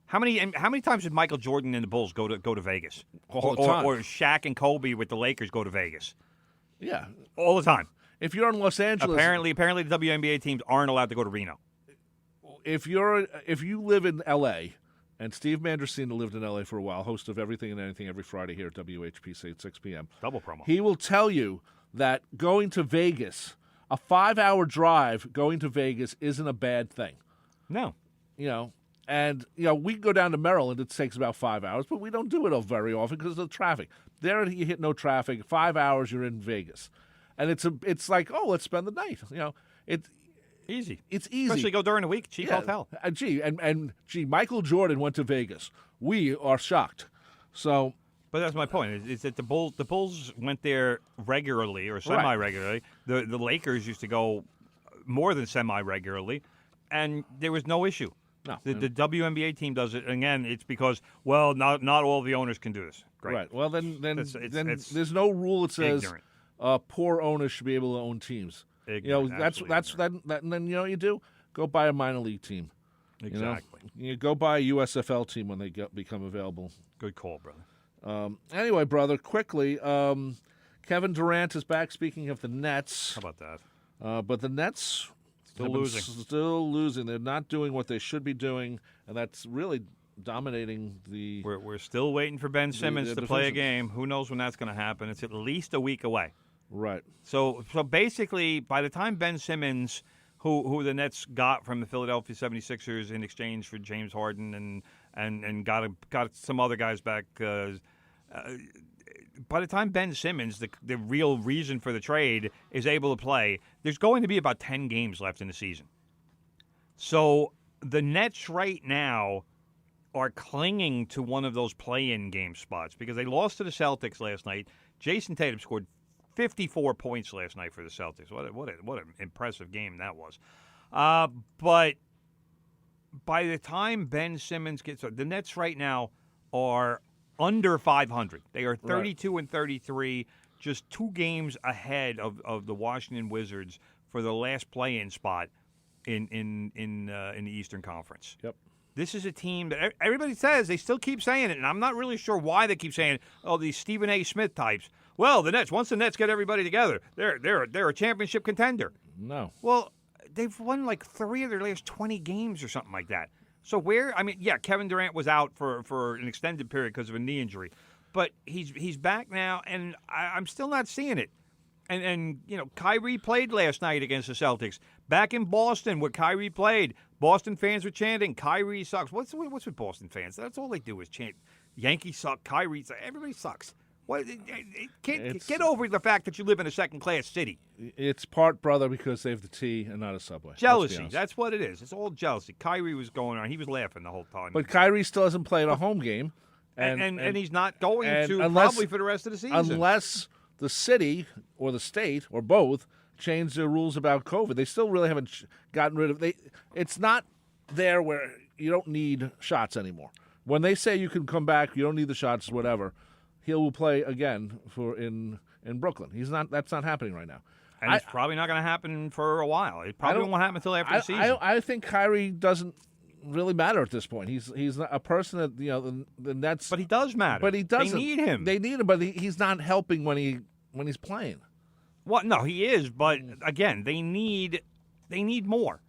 How many times did Michael Jordan and the Bulls go to Vegas? All the time. Or Shaq and Kobe with the Lakers go to Vegas? Yeah, all the time. If you're in Los Angeles, apparently the WNBA teams aren't allowed to go to Reno. If you live in L.A. And Steve Mandrosina lived in L.A. for a while, host of Everything and Anything every Friday here at WHPC at 6 p.m. Double promo. He will tell you that going to Vegas, a 5-hour drive going to Vegas isn't a bad thing. No. And we go down to Maryland, it takes about 5 hours, but we don't do it very often because of the traffic. There you hit no traffic, 5 hours you're in Vegas. And it's like, oh, let's spend the night. It's easy. It's easy. Especially go during the week, cheap hotel. Michael Jordan went to Vegas. We are shocked. So, but that's my point. Is that the Bulls went there regularly or semi-regularly. Right. The Lakers used to go more than semi-regularly, and there was no issue. No. The WNBA team does it. Again, it's because, well, not all the owners can do this. Great. Right. Well, then it's there's no rule that says ignorant. Poor owners should be able to own teams. Ignorant, And then you do? Go buy a minor league team. Exactly. You go buy a USFL team when they become available. Good call, brother. Anyway, brother, quickly, Kevin Durant is back. Speaking of the Nets. How about that? But the Nets still losing. They're not doing what they should be doing, and that's really dominating the. We're still waiting for Ben Simmons to play a game. Who knows when that's going to happen? It's at least a week away. Right. So basically, by the time Ben Simmons, who the Nets got from the Philadelphia 76ers in exchange for James Harden and got some other guys back, by the time Ben Simmons, the real reason for the trade, is able to play, there's going to be about 10 games left in the season. So the Nets right now are clinging to one of those play-in game spots because they lost to the Celtics last night. Jason Tatum scored 54 points last night for the Celtics. What an impressive game that was. But by the time Ben Simmons gets the Nets right now are under 500. They are 32 and 33, just 2 games ahead of the Washington Wizards for the last play-in spot in the Eastern Conference. Yep. This is a team that everybody says, they still keep saying it, and I'm not really sure why they keep saying it. Oh, these Stephen A. Smith types. Well, once the Nets get everybody together, they're a championship contender. No. Well, they've won like 3 of their last 20 games or something like that. So Kevin Durant was out for an extended period because of a knee injury, but he's back now, and I'm still not seeing it. And Kyrie played last night against the Celtics. Back in Boston, where Kyrie played, Boston fans were chanting, "Kyrie sucks." What's with Boston fans? That's all they do is chant, "Yankees suck, Kyrie sucks." Everybody sucks. Get over the fact that you live in a second-class city. It's part, brother, because they have the T and not a Subway. Jealousy. That's what it is. It's all jealousy. Kyrie was going on. He was laughing the whole time. But Kyrie still hasn't played a home game. And he's not going to probably for the rest of the season. Unless the city or the state or both change their rules about COVID. They still really haven't gotten rid of it's not there where you don't need shots anymore. When they say you can come back, you don't need the shots, whatever. He will play again in Brooklyn. That's not happening right now. And it's probably not going to happen for a while. It probably won't happen until after the season. I think Kyrie doesn't really matter at this point. He's not a person that the Nets. But he does matter. But he doesn't. They need him. They need him, but he's not helping when he's playing. Well, no, he is. But again, they need more.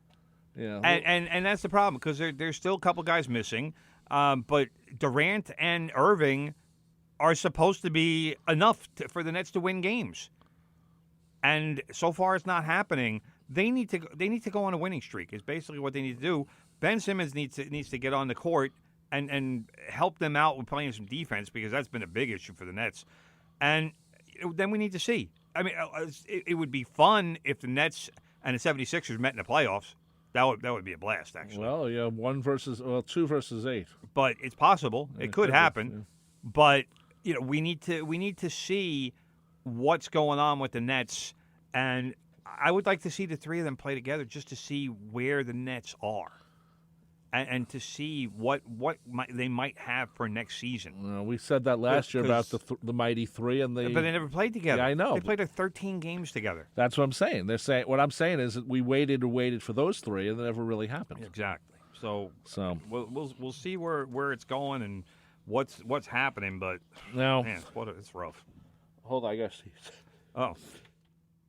Yeah. And that's the problem because there's still a couple guys missing. But Durant and Irving are supposed to be enough for the Nets to win games, and so far it's not happening. They need to go on a winning streak. Is basically what they need to do. Ben Simmons needs to get on the court and help them out with playing some defense because that's been a big issue for the Nets. And then we need to see. I mean, it would be fun if the Nets and the 76ers met in the playoffs. That would be a blast, actually. Well, yeah, 2 versus 8. But it's possible. It could happen. Yeah. But we need to see what's going on with the Nets, and I would like to see the 3 of them play together just to see where the Nets are, and to see what they might have for next season. We said that last year about the mighty 3, but they never played together. Yeah, I know. They played 13 games together. That's what I'm saying. What I'm saying is that we waited for those 3, and it never really happened. Exactly. So we'll see where it's going and what's happening, but no, man, it's rough. Hold on, I guess. Oh,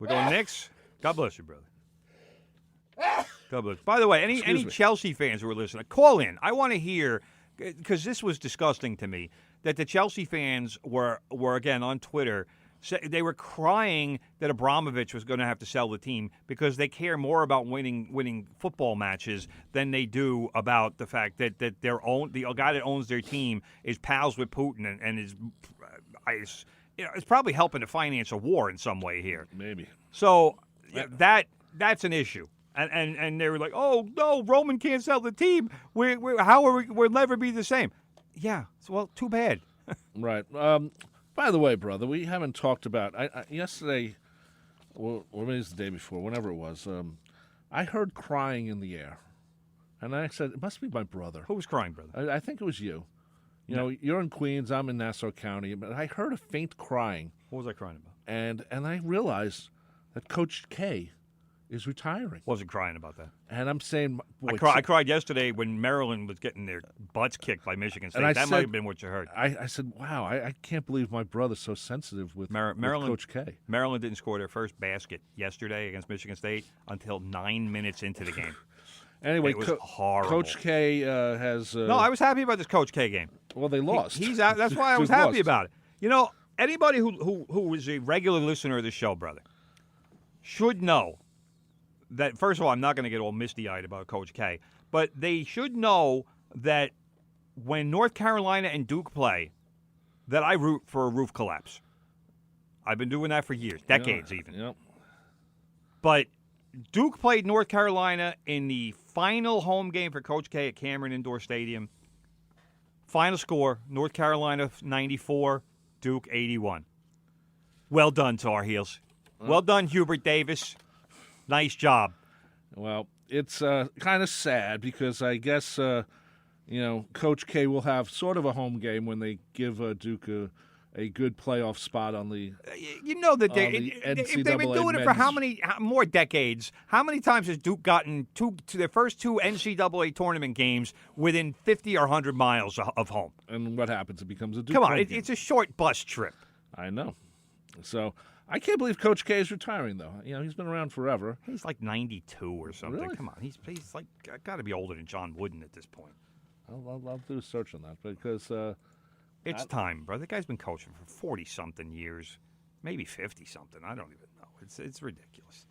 we're going Knicks. God bless you, brother. God bless. By the way, any Chelsea fans who are listening, call in. I want to hear because this was disgusting to me, that the Chelsea fans were again on Twitter. They were crying that Abramovich was going to have to sell the team because they care more about winning football matches than they do about the fact that the guy that owns their team is pals with Putin and is it's probably helping to finance a war in some way here. Maybe. So that's an issue. And they were like, oh no, Roman can't sell the team. We'll never be the same. Yeah. Well, too bad. Right. By the way, brother, we haven't talked about yesterday, or maybe it's the day before, whenever it was. I heard crying in the air, and I said, "It must be my brother." Who was crying, brother? I think it was you. You know, you're in Queens, I'm in Nassau County, but I heard a faint crying. What was I crying about? And I realized that Coach K is retiring. Wasn't crying about that. And I'm saying, boy, I cried yesterday when Maryland was getting their butts kicked by Michigan State. That might have been what you heard. I said, wow, I can't believe my brother's so sensitive with Coach K. Maryland didn't score their first basket yesterday against Michigan State until 9 minutes into the game. Anyway, it was horrible. Coach K has... no, I was happy about this Coach K game. Well, they lost. He's out. That's why I was happy about it. You know, anybody who is a regular listener of the show, brother, should know that, first of all, I'm not going to get all misty-eyed about Coach K, but they should know that when North Carolina and Duke play, that I root for a roof collapse. I've been doing that for years, decades even. Yep. But Duke played North Carolina in the final home game for Coach K at Cameron Indoor Stadium. Final score, North Carolina 94, Duke 81. Well done, Tar Heels. Well done, Hubert Davis. Nice job. Well, it's kind of sad because I guess, Coach K will have sort of a home game when they give Duke a good playoff spot on the You know that NCAA they've been doing it for how many more decades? How many times has Duke gotten to their first two NCAA tournament games within 50 or 100 miles of home? And what happens? It becomes a Duke Come on, home game. it's a short bus trip. I know. So I can't believe Coach K is retiring, though. You know, he's been around forever. He's like 92 or something. Really? Come on, he's like got to be older than John Wooden at this point. I'll do a search on that because it's time, bro. The guy's been coaching for 40-something years, maybe 50-something. I don't even know. It's ridiculous.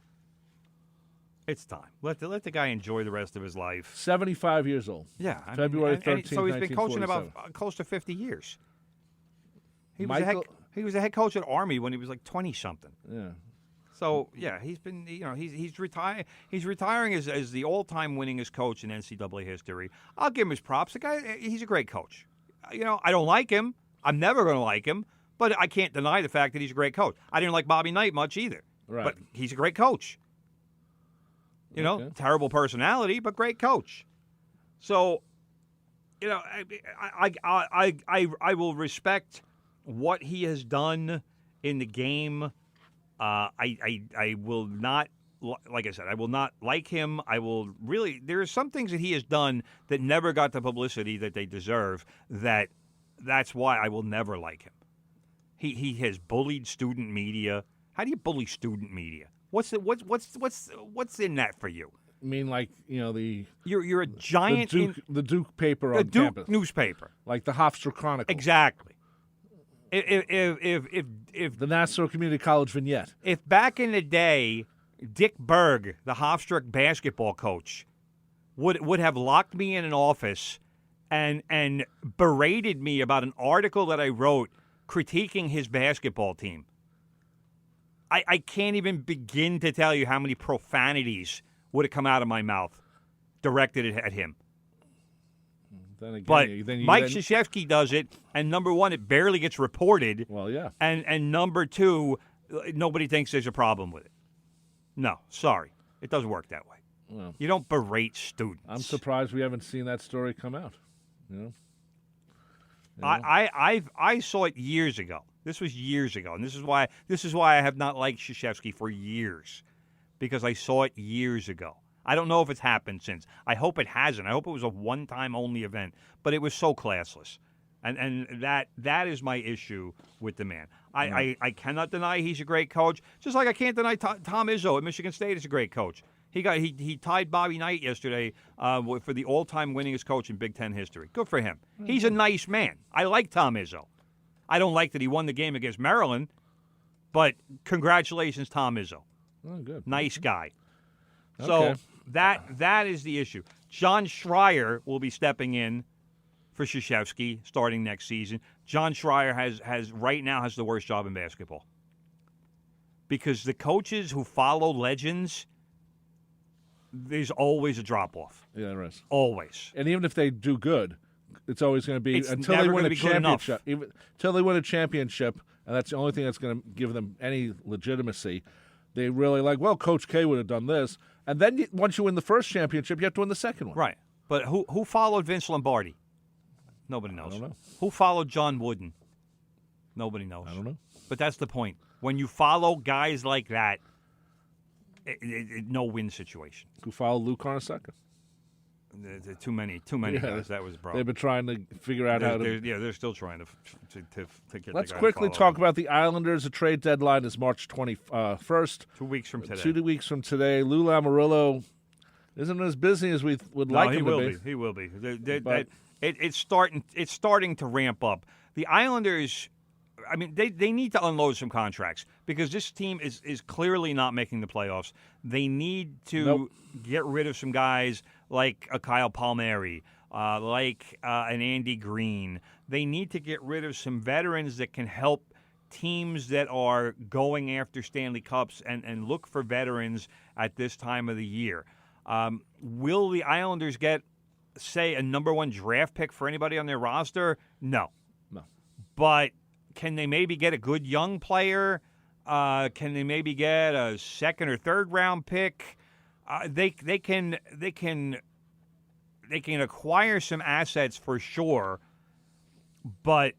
It's time. Let the guy enjoy the rest of his life. 75 years old. Yeah, February 13th, so he's been coaching 1947. about close to 50 years. He was a head coach at Army when he was like 20-something. Yeah. So yeah, he's been he's retiring. He's retiring as the all-time winningest coach in NCAA history. I'll give him his props. The guy, he's a great coach. You know, I don't like him. I'm never going to like him, but I can't deny the fact that he's a great coach. I didn't like Bobby Knight much either, right. But he's a great coach. You know, terrible personality, but great coach. So, you know, I will respect what he has done in the game. I will not, like I said, I will not like him. I will really, there are some things that he has done that never got the publicity that they deserve. That's why I will never like him. He has bullied student media. How do you bully student media? What's in that for you? I mean, like, you know, you're a giant the Duke paper on the Duke campus. Newspaper, like the Hofstra Chronicle. Exactly. If the Nassau Community College vignette. If back in the day, Dick Berg, the Hofstra basketball coach, would have locked me in an office and berated me about an article that I wrote critiquing his basketball team, I can't even begin to tell you how many profanities would have come out of my mouth directed at him. Then again, But Mike Krzyzewski does it, and number one, it barely gets reported. Well, yeah. And number two, nobody thinks there's a problem with it. No, sorry. It doesn't work that way. Well, you don't berate students. I'm surprised we haven't seen that story come out. You know? I saw it years ago. This was years ago, and this is why I have not liked Krzyzewski for years, because I saw it years ago. I don't know if it's happened since. I hope it hasn't. I hope it was a one-time only event, but it was so classless, and that is my issue with the man. I cannot deny he's a great coach, just like I can't deny Tom Izzo at Michigan State is a great coach. He tied Bobby Knight yesterday for the all-time winningest coach in Big Ten history. Good for him. He's a nice man. I like Tom Izzo. I don't like that he won the game against Maryland, but congratulations, Tom Izzo. Oh, good. Nice guy. Okay. So that is the issue. John Schreier will be stepping in for Krzyzewski starting next season. John Schreier has right now the worst job in basketball because the coaches who follow legends, there's always a drop-off. Yeah, there is. Always. And even if they do good, it's always going to be until never they win gonna a be good enough. championship. Until they win a championship, and that's the only thing that's going to give them any legitimacy. They really well, Coach K would have done this. And then once you win the first championship, you have to win the second one. Right. But who followed Vince Lombardi? Nobody knows. I don't know. Who followed John Wooden? Nobody knows. I don't know. But that's the point. When you follow guys like that, no win situation. Who followed Lou Carnesecca? Too many guys. That was broke. They've been trying to figure out how to. They're still trying to get. Let's the guy quickly to follow talk about the Islanders. The trade deadline is March 21st. 2 weeks from today. 2 weeks from today. Lou Lamoriello isn't as busy as we would like him to be. He will be. It's starting to ramp up. The Islanders, I mean, they need to unload some contracts because this team is clearly not making the playoffs. They need to get rid of some guys like a Kyle Palmieri, like an Andy Green. They need to get rid of some veterans that can help teams that are going after Stanley Cups and look for veterans at this time of the year. Will the Islanders get, say, a number 1 draft pick for anybody on their roster? No. But can they maybe get a good young player? Can they maybe get a 2nd or 3rd round pick? They can acquire some assets for sure. But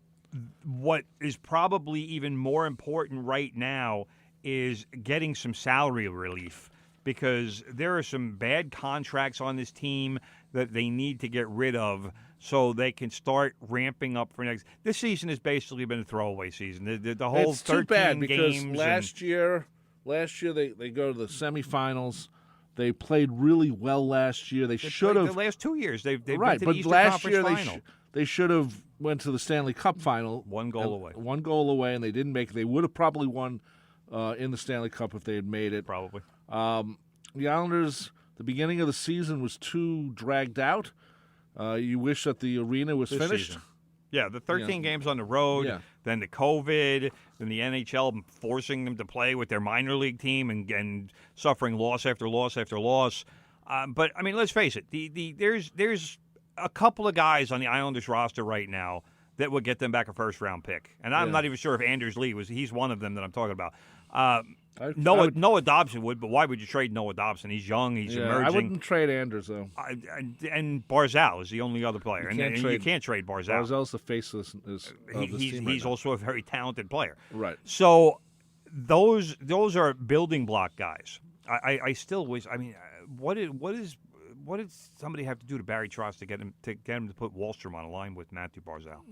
what is probably even more important right now is getting some salary relief because there are some bad contracts on this team that they need to get rid of so they can start ramping up for next. This season has basically been a throwaway season. The whole it's 13 too bad because games last year they go to the semifinals. They played really well last year. They should have. The last 2 years they've been right, to the but Eastern last Conference year final. they should have went to the Stanley Cup final. One goal away. One goal away, and they didn't make it. They would have probably won in the Stanley Cup if they had made it. Probably. The Islanders, the beginning of the season was too dragged out. You wish that the arena was finished. Season. Yeah, the 13 games on the road, then the COVID, then the NHL forcing them to play with their minor league team and suffering loss after loss after loss. But, I mean, let's face it, there's a couple of guys on the Islanders roster right now that would get them back a first-round pick. And I'm not even sure if Anders Lee he's one of them that I'm talking about. Noah Dobson would, but why would you trade Noah Dobson? He's young, he's emerging. I wouldn't trade Anders, though. And Barzal is the only other player. You can't trade Barzal. Barzal's the face of this team he's also a very talented player. Right. So those are building block guys. I still wish. I mean, what did somebody have to do to Barry Trotz to get him to put Wallstrom on a line with Matthew Barzal?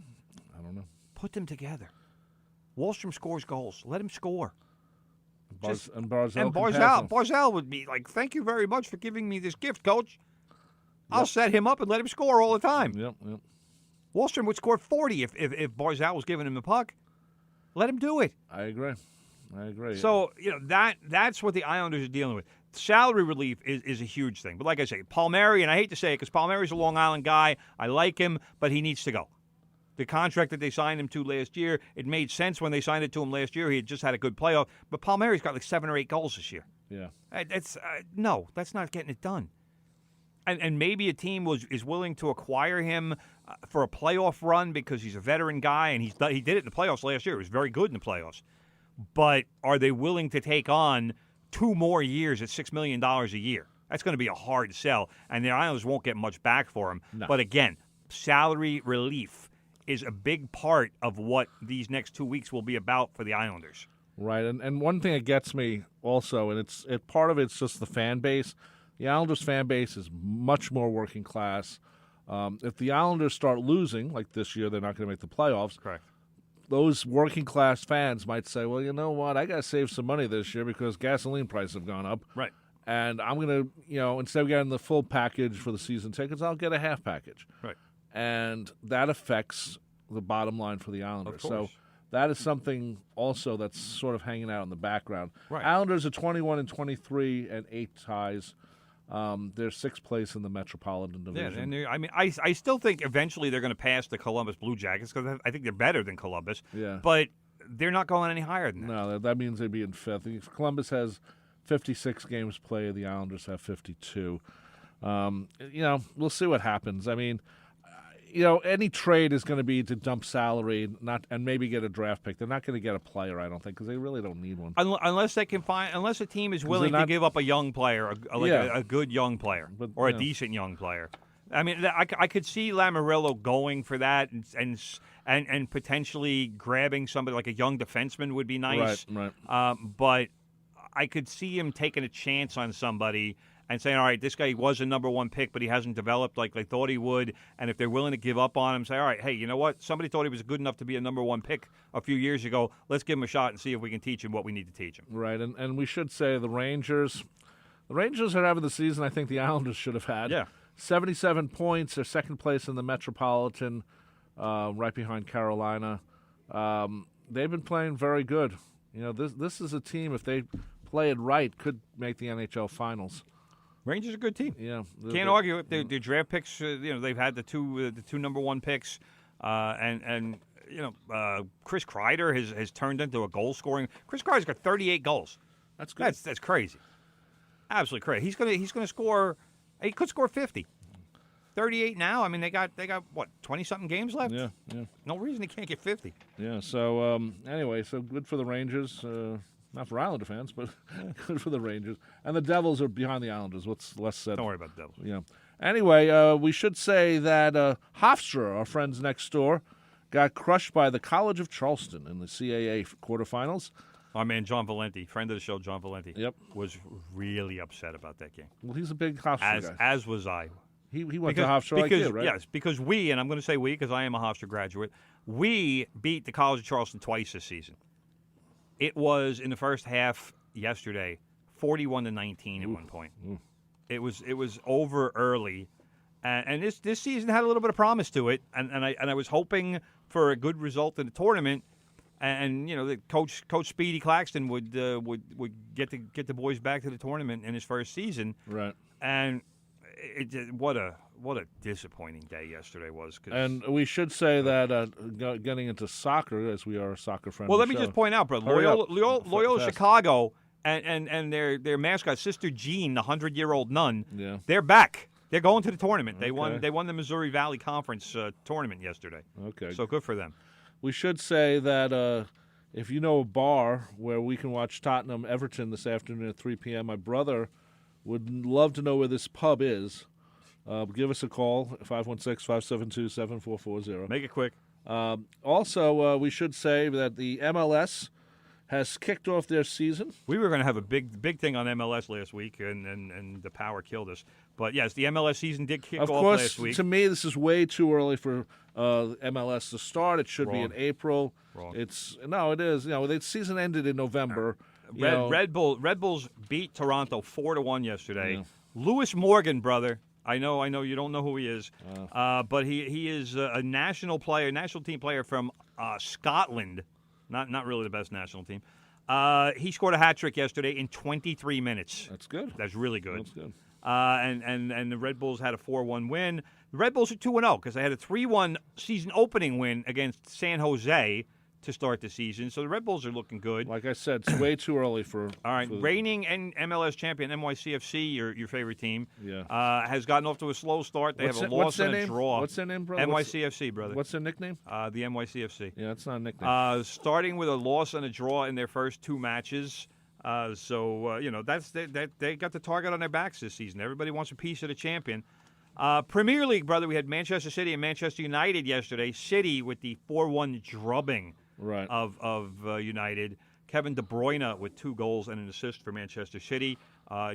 I don't know. Put them together. Wallstrom scores goals. Let him score. Barzal would be like, thank you very much for giving me this gift, Coach. I'll set him up and let him score all the time. Yep. Wallstrom would score 40 if Barzal was giving him the puck. Let him do it. I agree. So, that's what the Islanders are dealing with. Salary relief is a huge thing. But like I say, Palmieri, and I hate to say it because Palmieri's a Long Island guy. I like him, but he needs to go. The contract that they signed him to last year, it made sense when they signed it to him last year. He had just had a good playoff. But Palmieri's got like 7 or 8 goals this year. Yeah. That's not getting it done. And maybe a team is willing to acquire him for a playoff run because he's a veteran guy, and he did it in the playoffs last year. He was very good in the playoffs. But are they willing to take on 2 more years at $6 million a year? That's going to be a hard sell, and the Islanders won't get much back for him. No. But again, salary relief is a big part of what these next 2 weeks will be about for the Islanders. Right, and one thing that gets me also, and part of it's just the fan base. The Islanders fan base is much more working class. If the Islanders start losing, like this year, they're not going to make the playoffs. Correct. Those working class fans might say, well, you know what? I got to save some money this year because gasoline prices have gone up. Right. And I'm going to, instead of getting the full package for the season tickets, I'll get a half package. Right. And that affects the bottom line for the Islanders. Of course. So that is something also that's sort of hanging out in the background. Right. Islanders are 21-23 and 8 ties. They're 6th place in the Metropolitan Division. Yeah, and I still think eventually they're going to pass the Columbus Blue Jackets because I think they're better than Columbus. Yeah. But they're not going any higher than that. No, that means they'd be in 5th. If Columbus has 56 games played, the Islanders have 52. We'll see what happens. I mean, any trade is going to be to dump salary and maybe get a draft pick. They're not going to get a player, I don't think, because they really don't need one. Unless they can unless a team is willing to give up a young player, a good young player, or a decent young player. I mean, I could see Lamoriello going for that and potentially grabbing somebody like a young defenseman would be nice. Right. But I could see him taking a chance on somebody and saying, all right, this guy was a number 1 pick, but he hasn't developed like they thought he would. And if they're willing to give up on him, say, all right, hey, you know what? Somebody thought he was good enough to be a number 1 pick a few years ago. Let's give him a shot and see if we can teach him what we need to teach him. Right, and we should say the Rangers are having the season I think the Islanders should have had. Yeah. 77 points. They're 2nd place in the Metropolitan, right behind Carolina. They've been playing very good. This is a team, if they play it right, could make the NHL Finals. Rangers are a good team. Yeah, can't argue it. Their draft picks. They've had the two number 1 picks, and Chris Kreider has turned into a goal scoring. Chris Kreider's got 38 goals. That's good. That's crazy. Absolutely crazy. He's gonna score. He could score 50. 38 now. I mean, they got what 20-something games left. Yeah. No reason he can't get 50. Yeah. So anyway, so good for the Rangers. Not for Islander fans, but good for the Rangers. And the Devils are behind the Islanders. What's less said? Don't worry about the Devils. Yeah. Anyway, we should say that Hofstra, our friends next door, got crushed by the College of Charleston in the CAA quarterfinals. Our man John Valenti, friend of the show, John Valenti, was really upset about that game. Well, he's a big Hofstra guy. As was I. He went to Hofstra like you, right? Yes, because we, and I'm going to say we because I am a Hofstra graduate, we beat the College of Charleston twice this season. It was in the first half yesterday, 41-19 at one point. It was over early, and this season had a little bit of promise to it, and I was hoping for a good result in the tournament, and the coach Speedy Claxton would get the boys back to the tournament in his first season, right? And what a disappointing day yesterday was. And we should say that getting into soccer, as we are a soccer friend. Well, let me just point out, bro, Loyola Chicago and their mascot, Sister Jean, the 100-year-old nun. Yeah. They're back. They're going to the tournament. They won the Missouri Valley Conference tournament yesterday. Okay. So good for them. We should say that if you know a bar where we can watch Tottenham Everton this afternoon at 3 p.m., my brother would love to know where this pub is. Give us a call, 516-572-7440. Make it quick. Also, we should say that the MLS has kicked off their season. We were going to have a big thing on MLS last week, and the power killed us. But, yes, the MLS season did kick off last week. To me, this is way too early for MLS to start. It should be in April. Wrong. It is. The season ended in November. Red Bulls beat Toronto 4-1 yesterday. Yeah. Lewis Morgan, brother. I know you don't know who he is, but he is a national team player from Scotland. Not really the best national team. He scored a hat trick yesterday in 23 minutes. That's good. That's really good. That's good. And the Red Bulls had a 4-1 win. The Red Bulls are 2-0 because they had a 3-1 season opening win against San Jose to start the season. So the Red Bulls are looking good. Like I said, it's way too early for... All right, reigning and MLS champion NYCFC, your favorite team, yeah, has gotten off to a slow start. They have a loss and a draw. What's their name, brother? NYCFC, brother. What's their nickname? The NYCFC. Yeah, that's not a nickname. Starting with a loss and a draw in their first 2 matches. That's they got the target on their backs this season. Everybody wants a piece of the champion. Premier League, brother, we had Manchester City and Manchester United yesterday. City with the 4-1 drubbing of United. Kevin De Bruyne with 2 goals and an assist for Manchester City.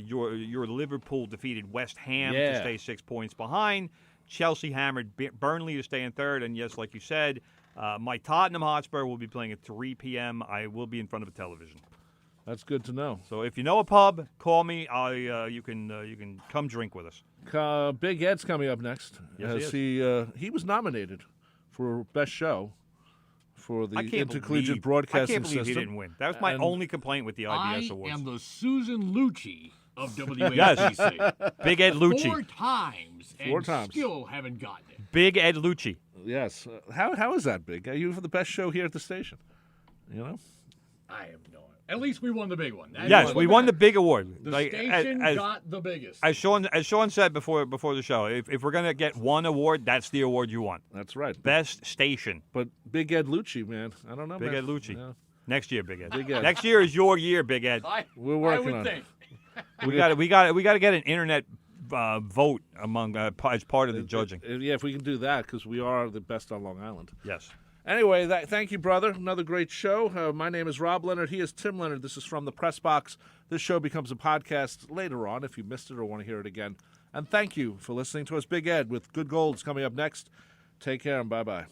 Your Liverpool defeated West Ham to stay 6 points behind. Chelsea hammered Burnley to stay in third. And yes, like you said, my Tottenham Hotspur will be playing at 3 p.m. I will be in front of a television. That's good to know. So if you know a pub, call me. You can come drink with us. Big Ed's coming up next. Yes, he was nominated for Best Show for the I can't Intercollegiate believe- Broadcasting I can't believe System. he didn't win. That was my And only complaint with the IBS Awards. I am the Susan Lucci of WABC. Yes. Big Ed Lucci. 4 times. Four and times. Still haven't gotten it. Big Ed Lucci. Yes. How is that, Big? Are you for the best show here at the station? You know? I have no idea. At least we won the big one. That Yes, is we what won the matters. big award. The Like, station as- got the biggest. As Sean said before the show, if we're gonna get one award, that's the award you want. That's right. Best station. But Big Ed Lucci, man. I don't know, Big man. Ed Lucci. Yeah. Next year, Big Ed. Big Ed. Next year is your year, Big Ed. We're working I would on think. it. We got to get an internet vote among as part of the judging. Yeah, if we can do that, because we are the best on Long Island. Yes. Anyway, thank you, brother. Another great show. My name is Rob Leonard. He is Tim Leonard. This is From the Press Box. This show becomes a podcast later on if you missed it or want to hear it again. And thank you for listening to us. Big Ed with Good Gold's coming up next. Take care and bye-bye.